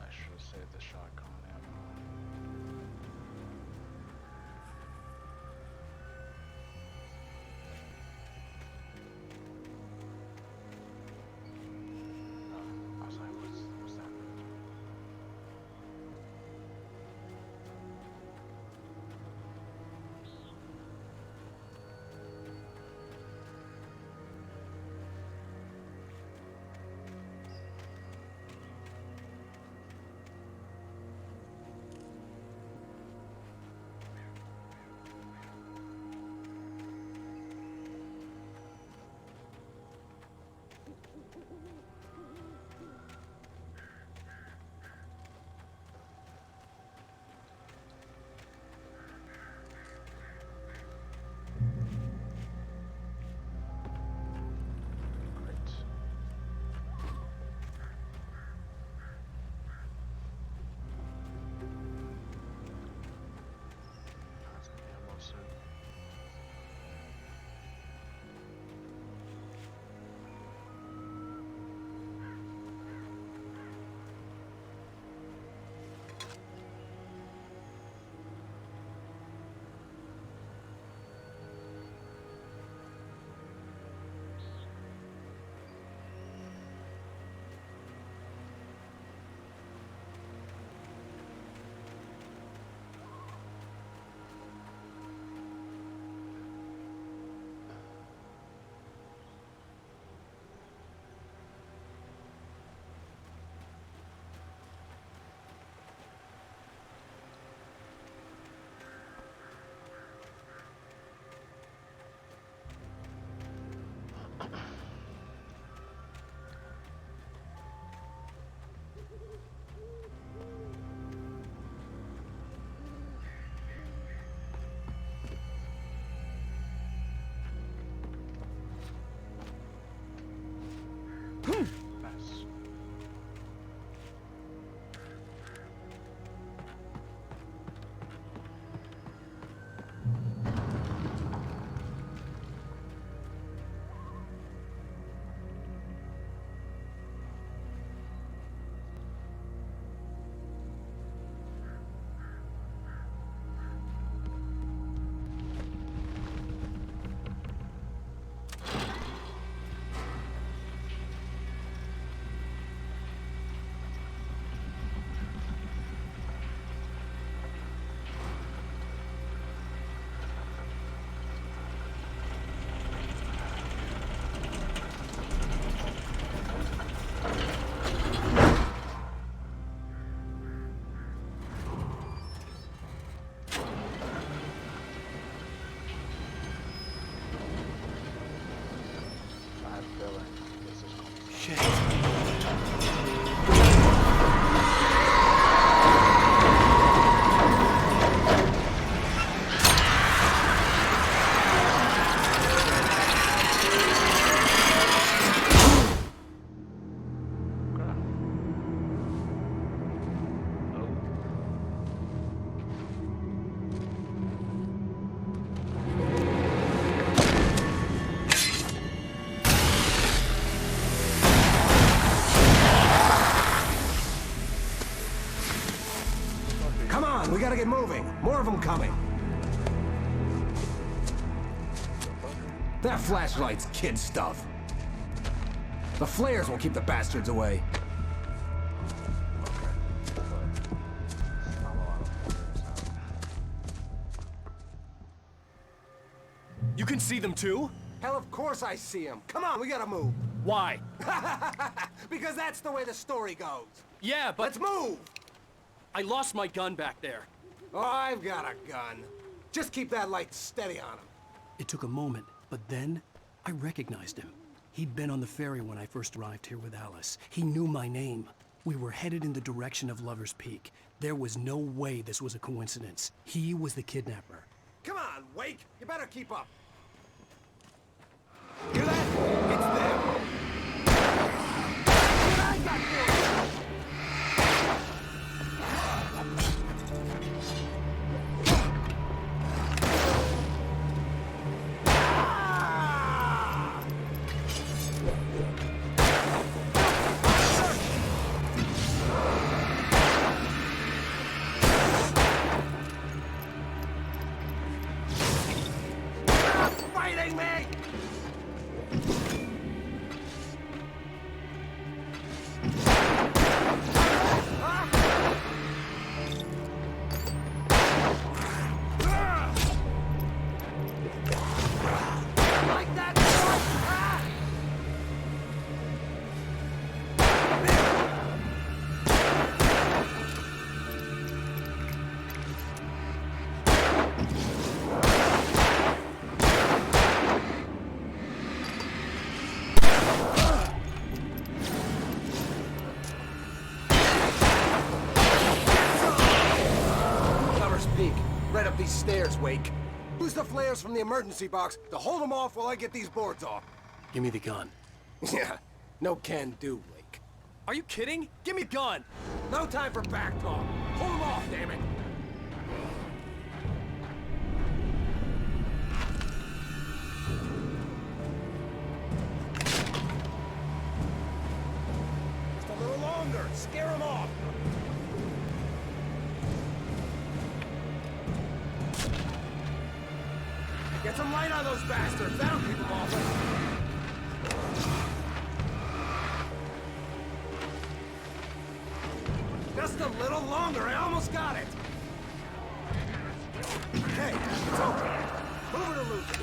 I should have saved the shotgun ammo. Oh, I was like, what's that? Nice. We gotta get moving. More of them coming. That flashlight's kid stuff. The flares will keep the bastards away. You can see them too? Hell, of course I see them. Come on, we gotta move. Why? Because that's the way the story goes. Yeah, but... Let's move! I lost my gun back there. Oh, I've got a gun. Just keep that light steady on him. It took a moment, but then I recognized him. He'd been on the ferry when I first arrived here with Alice. He knew my name. We were headed in the direction of Lover's Peak. There was no way this was a coincidence. He was the kidnapper. Come on, Wake! You better keep up. Hear that? It's them! What I got for you? fighting me? Like that, boy? Ah! Lover's Peak. Right up these stairs, Wake. Use the flares from the emergency box to hold them off while I get these boards off. Give me the gun. Yeah, no can do, Wake. Are you kidding? Give me a gun! No time for back talk. Hold them off, damn it. Just a little longer. Scare them off. Get some light on those bastards. That'll keep them off us. Just a little longer. I almost got it. Hey, it's open. Move it or lose it.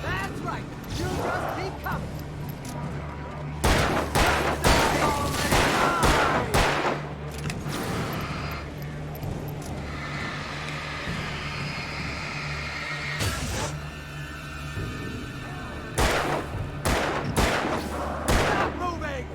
That's right. You just keep coming. Stop moving.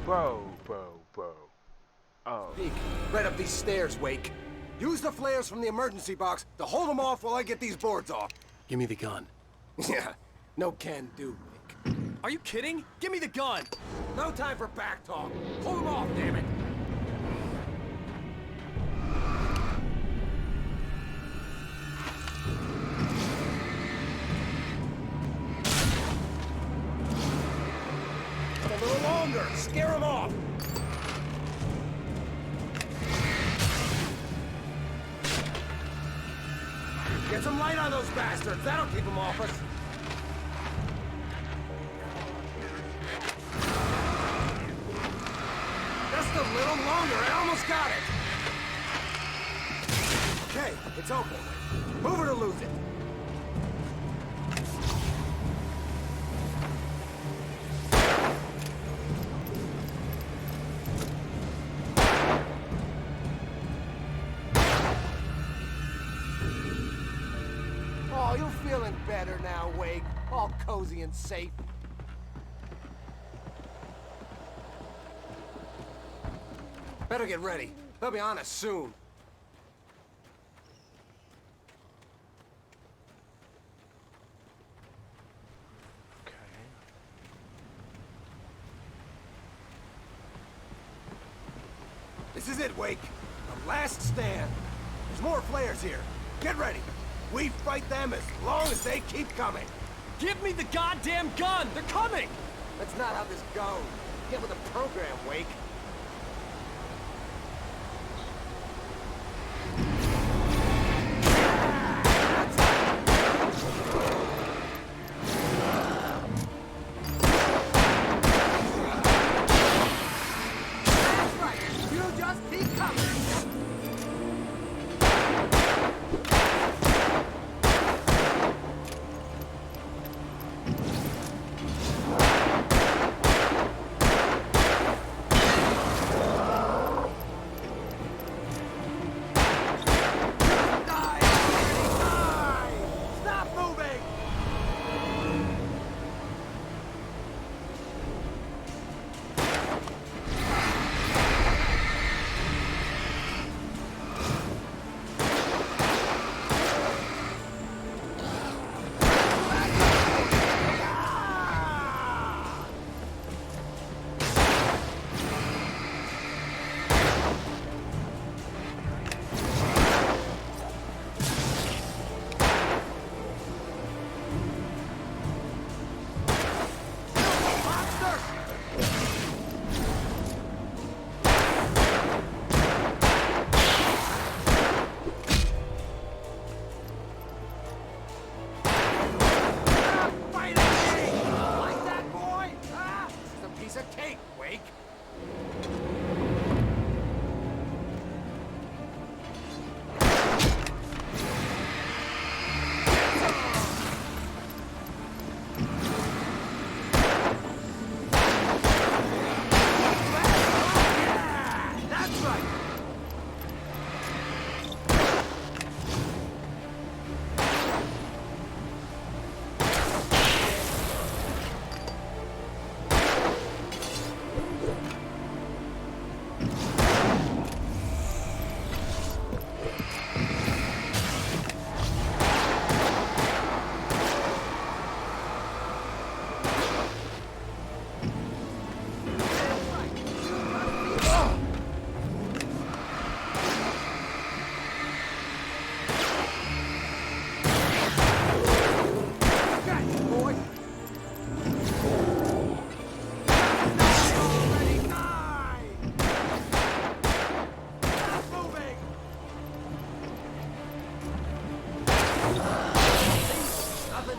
Whoa. Oh. Peek, right up these stairs, Wake. Use the flares from the emergency box to hold them off while I get these boards off. Give me the gun. Yeah, no can do, Wake. Are you kidding? Give me the gun! No time for back talk. Hold them off, damn it. Just a little longer. Scare them off. Get some light on those bastards. That'll keep them off us. Just a little longer. I almost got it. Okay, it's open. Move it or lose it. Oh, you're feeling better now, Wake. All cozy and safe. Better get ready. They'll be on us soon. This is it, Wake. The last stand. There's more flares here. Get ready. We fight them as long as they keep coming. Give me the goddamn gun! They're coming! That's not how this goes. Get with the program, Wake. That's right. You just keep coming.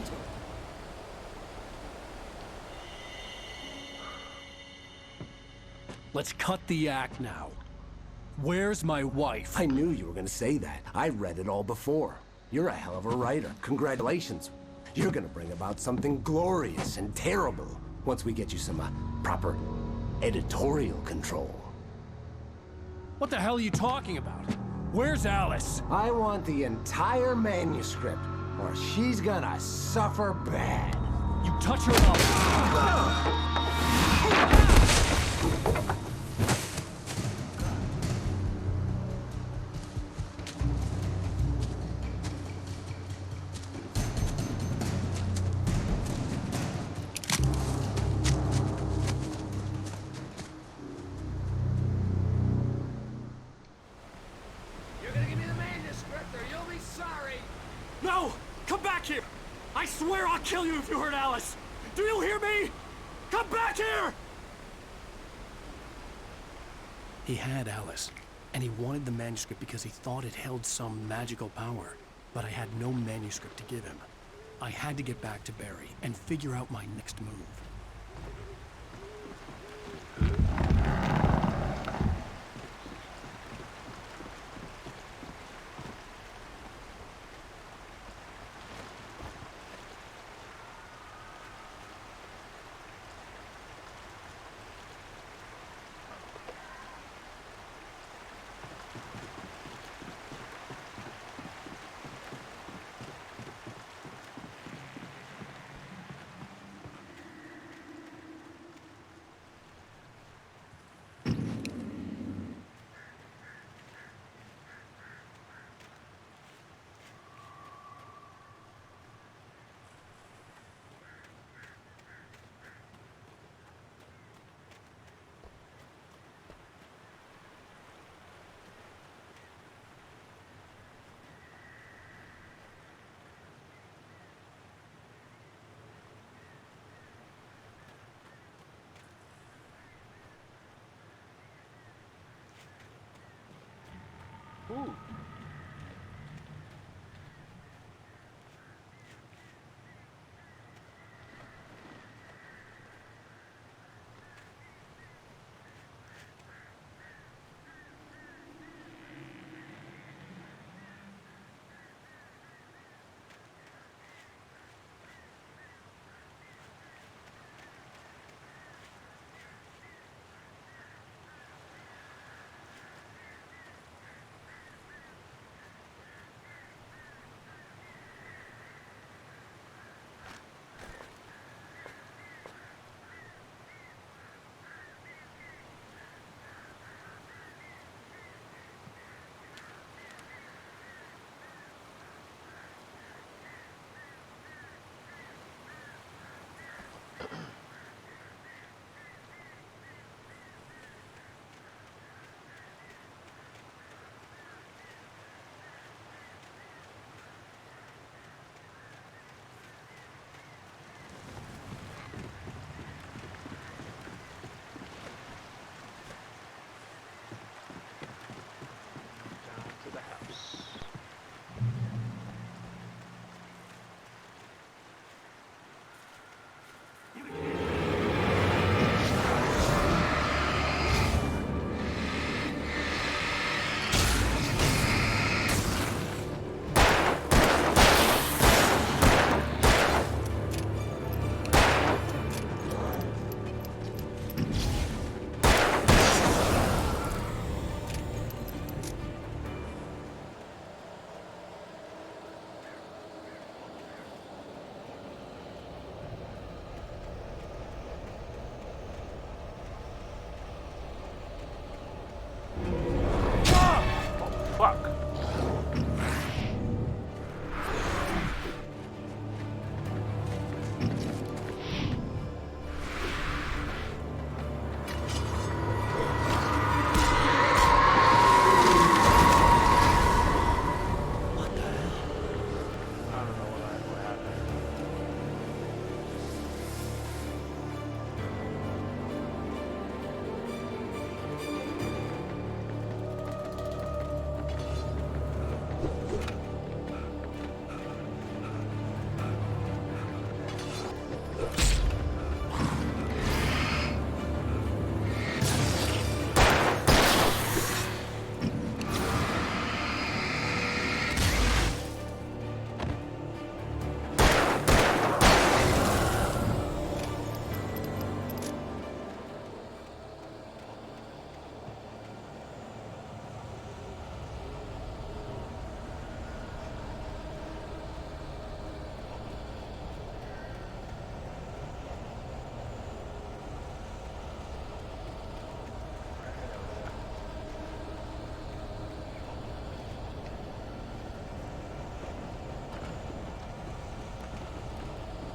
to it. Let's cut the act now. Where's my wife? I knew you were gonna say that. I read it all before. You're a hell of a writer. Congratulations. You're gonna bring about something glorious and terrible once we get you some proper editorial control. What the hell are you talking about? Where's Alice? I want the entire manuscript, or she's gonna suffer bad. You touch her up. You're gonna give me the manuscript or you'll be sorry. No! Come back here! I swear I'll kill you if you hurt Alice! Do you hear me? Come back here! He had Alice, and he wanted the manuscript because he thought it held some magical power. But I had no manuscript to give him. I had to get back to Barry and figure out my next move. Ooh.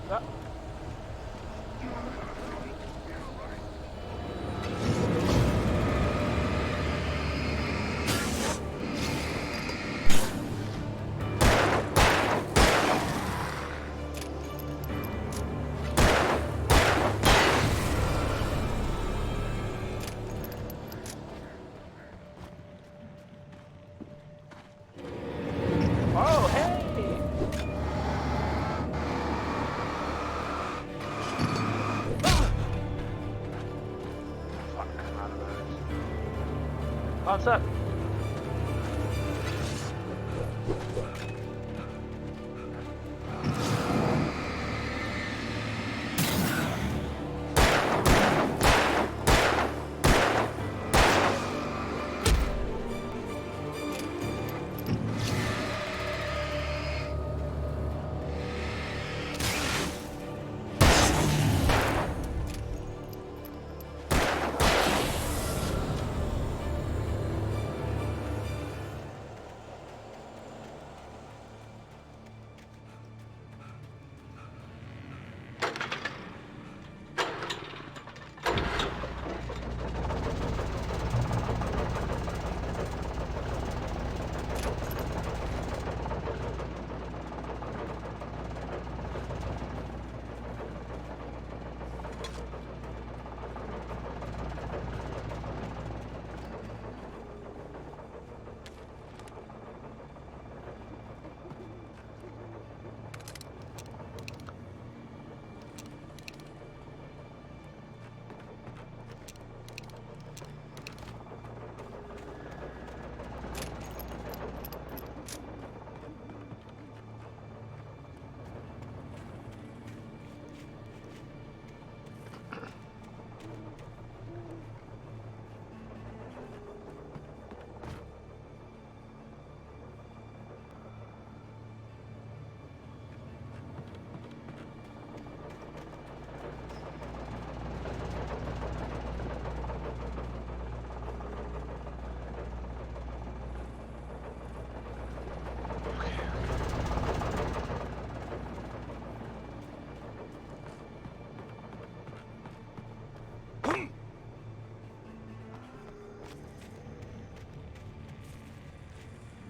Ah. Oh, hey! Fuck, out of those. What's up?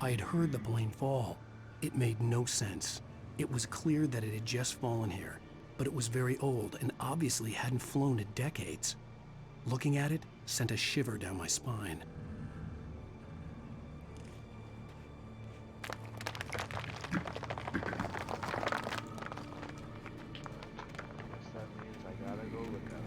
I had heard the plane fall. It made no sense. It was clear that it had just fallen here, but it was very old and obviously hadn't flown in decades. Looking at it sent a shiver down my spine. Guess that means I gotta go look at it.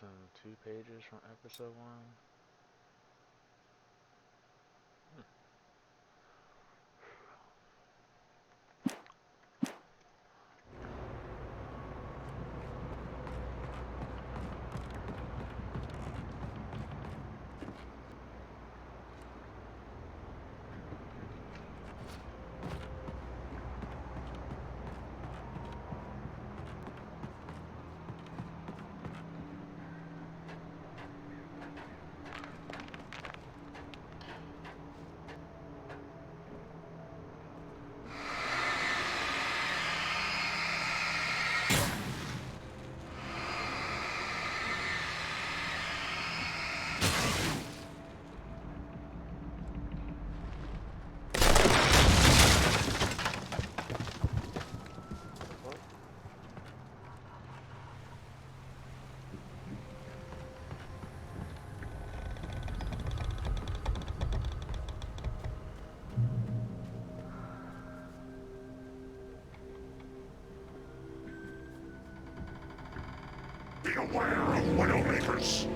missing 2 pages from episode 1. Be aware of Widowmakers.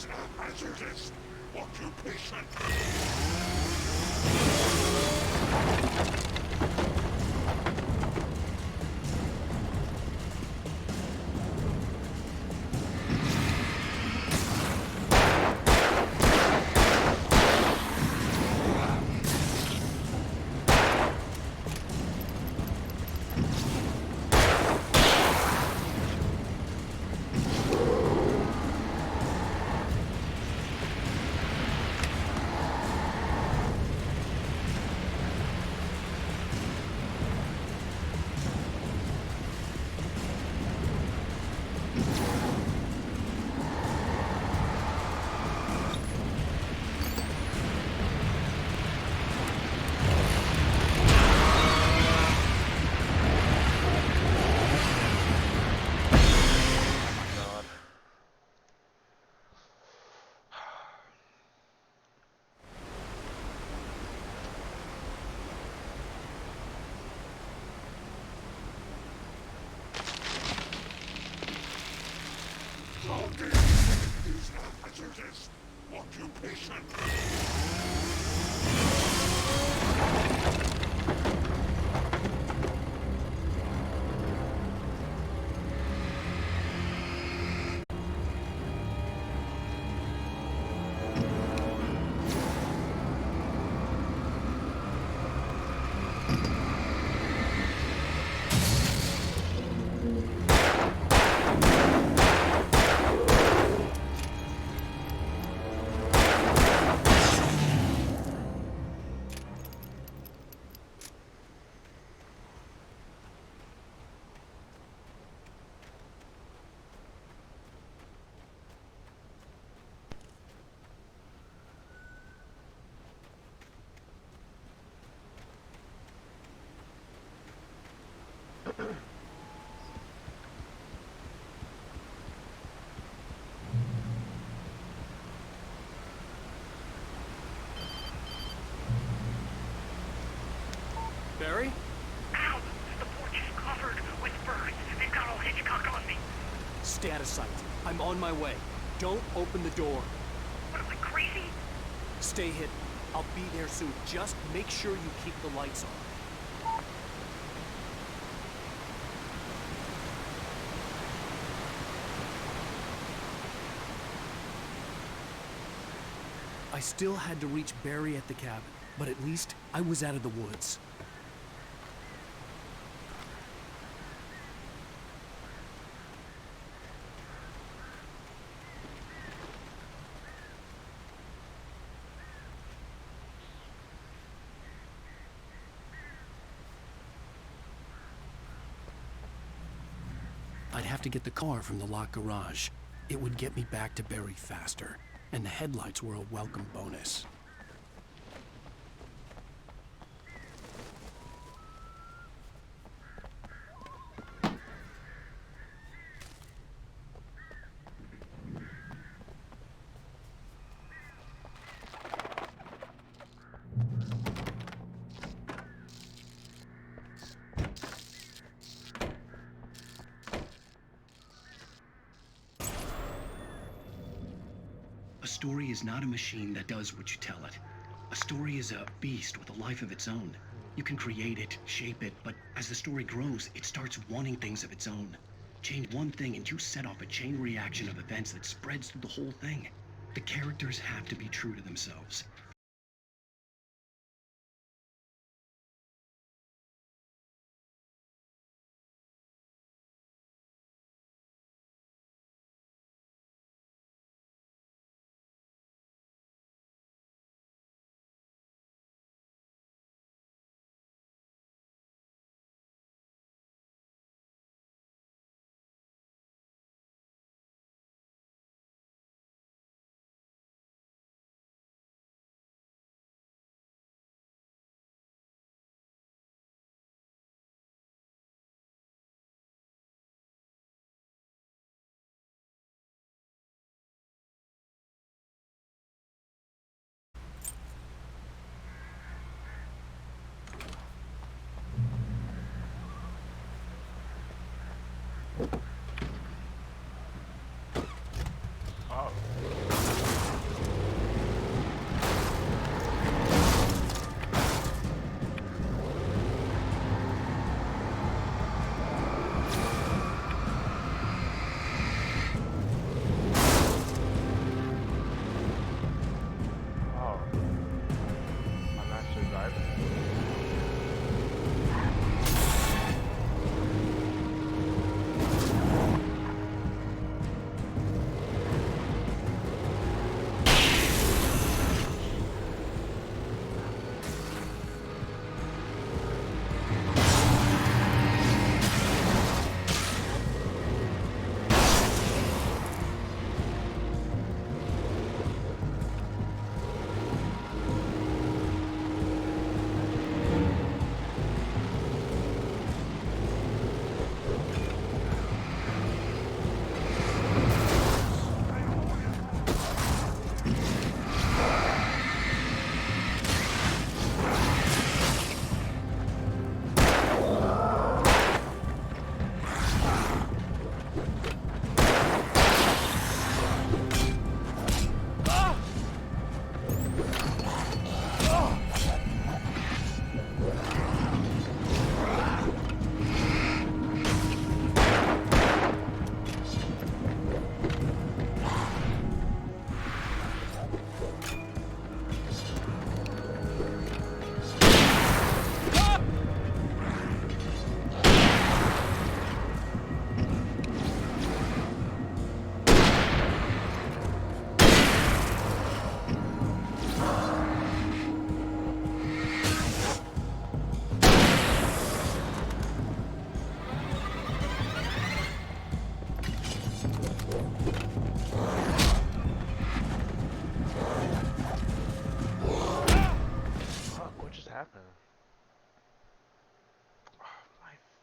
is a hazardous occupation. Is a hazardous occupation. Barry? Ow! The porch is covered with birds. They've got all Hitchcock on me. Stay out of sight. I'm on my way. Don't open the door. What am I, crazy? Stay hidden. I'll be there soon. Just make sure you keep the lights on. I still had to reach Barry at the cabin, but at least I was out of the woods. I'd have to get the car from the locked garage. It would get me back to Barry faster, and the headlights were a welcome bonus. A story is not a machine that does what you tell it. A story is a beast with a life of its own. You can create it, shape it, but as the story grows, it starts wanting things of its own. Change one thing and you set off a chain reaction of events that spreads through the whole thing. The characters have to be true to themselves.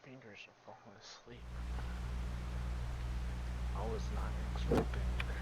fingers are falling asleep. I was not expecting that.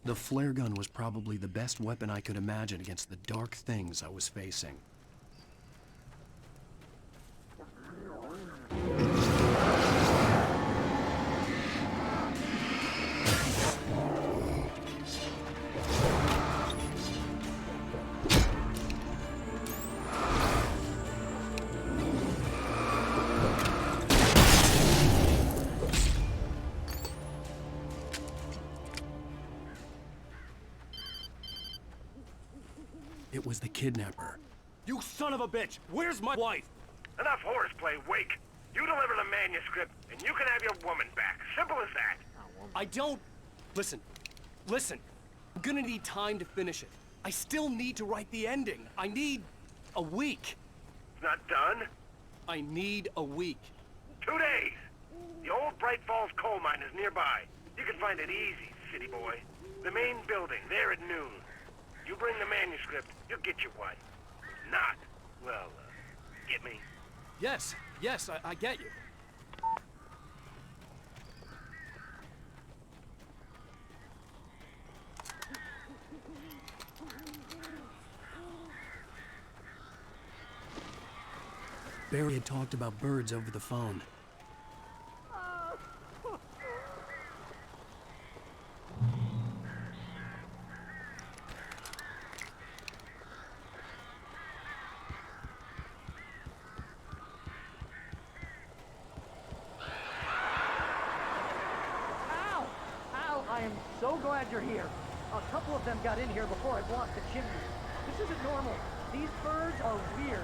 The flare gun was probably the best weapon I could imagine against the dark things I was facing. It was the kidnapper. You son of a bitch! Where's my wife? Enough horseplay, Wake. You deliver the manuscript, and you can have your woman back. Simple as that. I don't... Listen. Listen. I'm gonna need time to finish it. I still need to write the ending. I need... a week. It's not done? I need a week. 2 days. The old Bright Falls coal mine is nearby. You can find it easy, city boy. The main building, there at noon. You bring the manuscript, you'll get your wife. Not, well, get me? Yes, I get you. Barry had talked about birds over the phone. I am so glad you're here. A couple of them got in here before I blocked the chimney. This isn't normal. These birds are weird.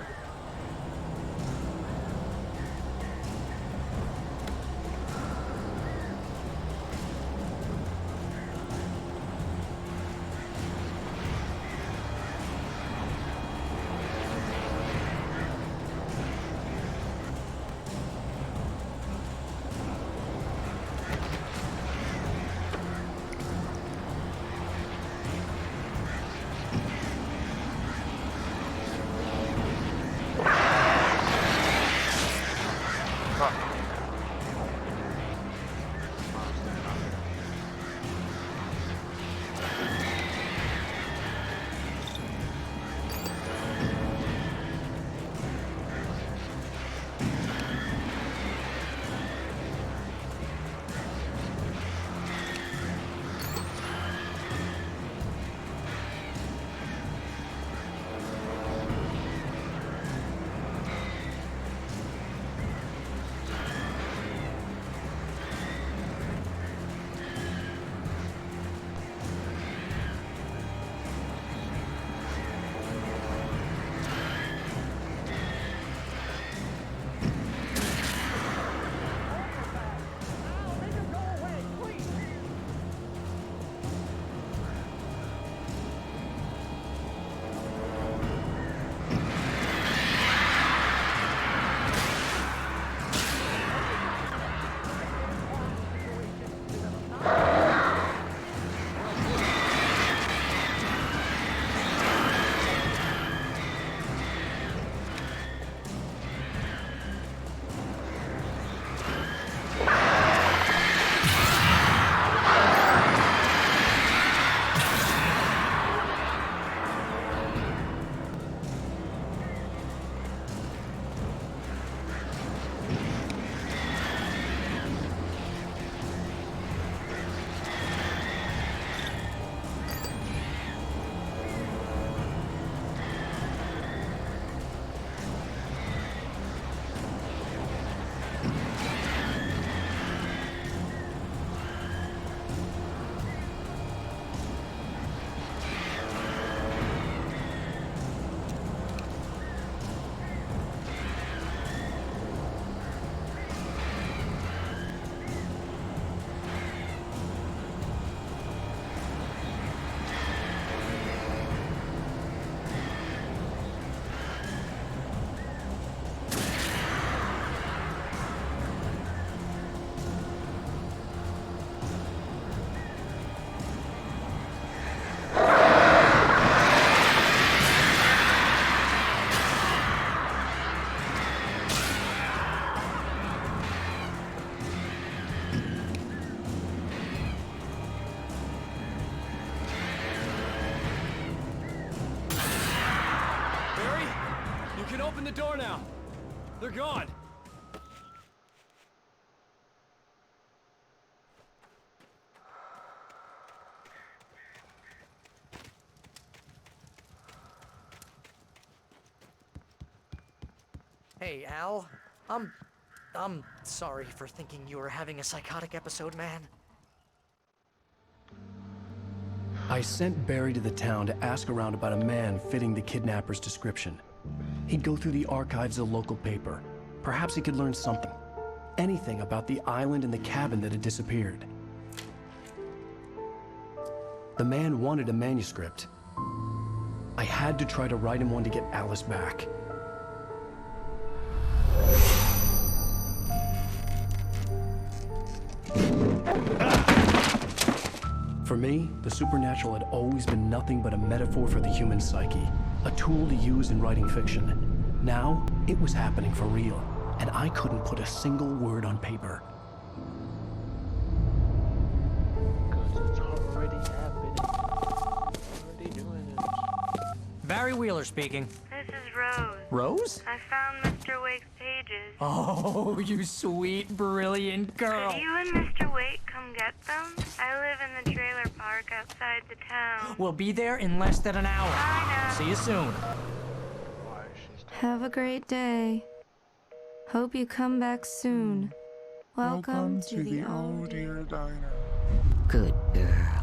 can open the door now. They're gone. Hey, Al. I'm sorry for thinking you were having a psychotic episode, man. I sent Barry to the town to ask around about a man fitting the kidnapper's description. He'd go through the archives of the local paper. Perhaps he could learn something. Anything about the island and the cabin that had disappeared. The man wanted a manuscript. I had to try to write him one to get Alice back. For me, the supernatural had always been nothing but a metaphor for the human psyche, a tool to use in writing fiction. Now, it was happening for real, and I couldn't put a single word on paper. Because it's already happening. Already doing it. Barry Wheeler speaking. This is Rose. Rose? I found Mr. Wake's pages. Oh, you sweet, brilliant girl. Could you and Mr. Wake come get them? I live in the trailer park outside the town. We'll be there in less than an hour. I know. See you soon. Have a great day. Hope you come back soon. Welcome to the old dear diner. Good girl.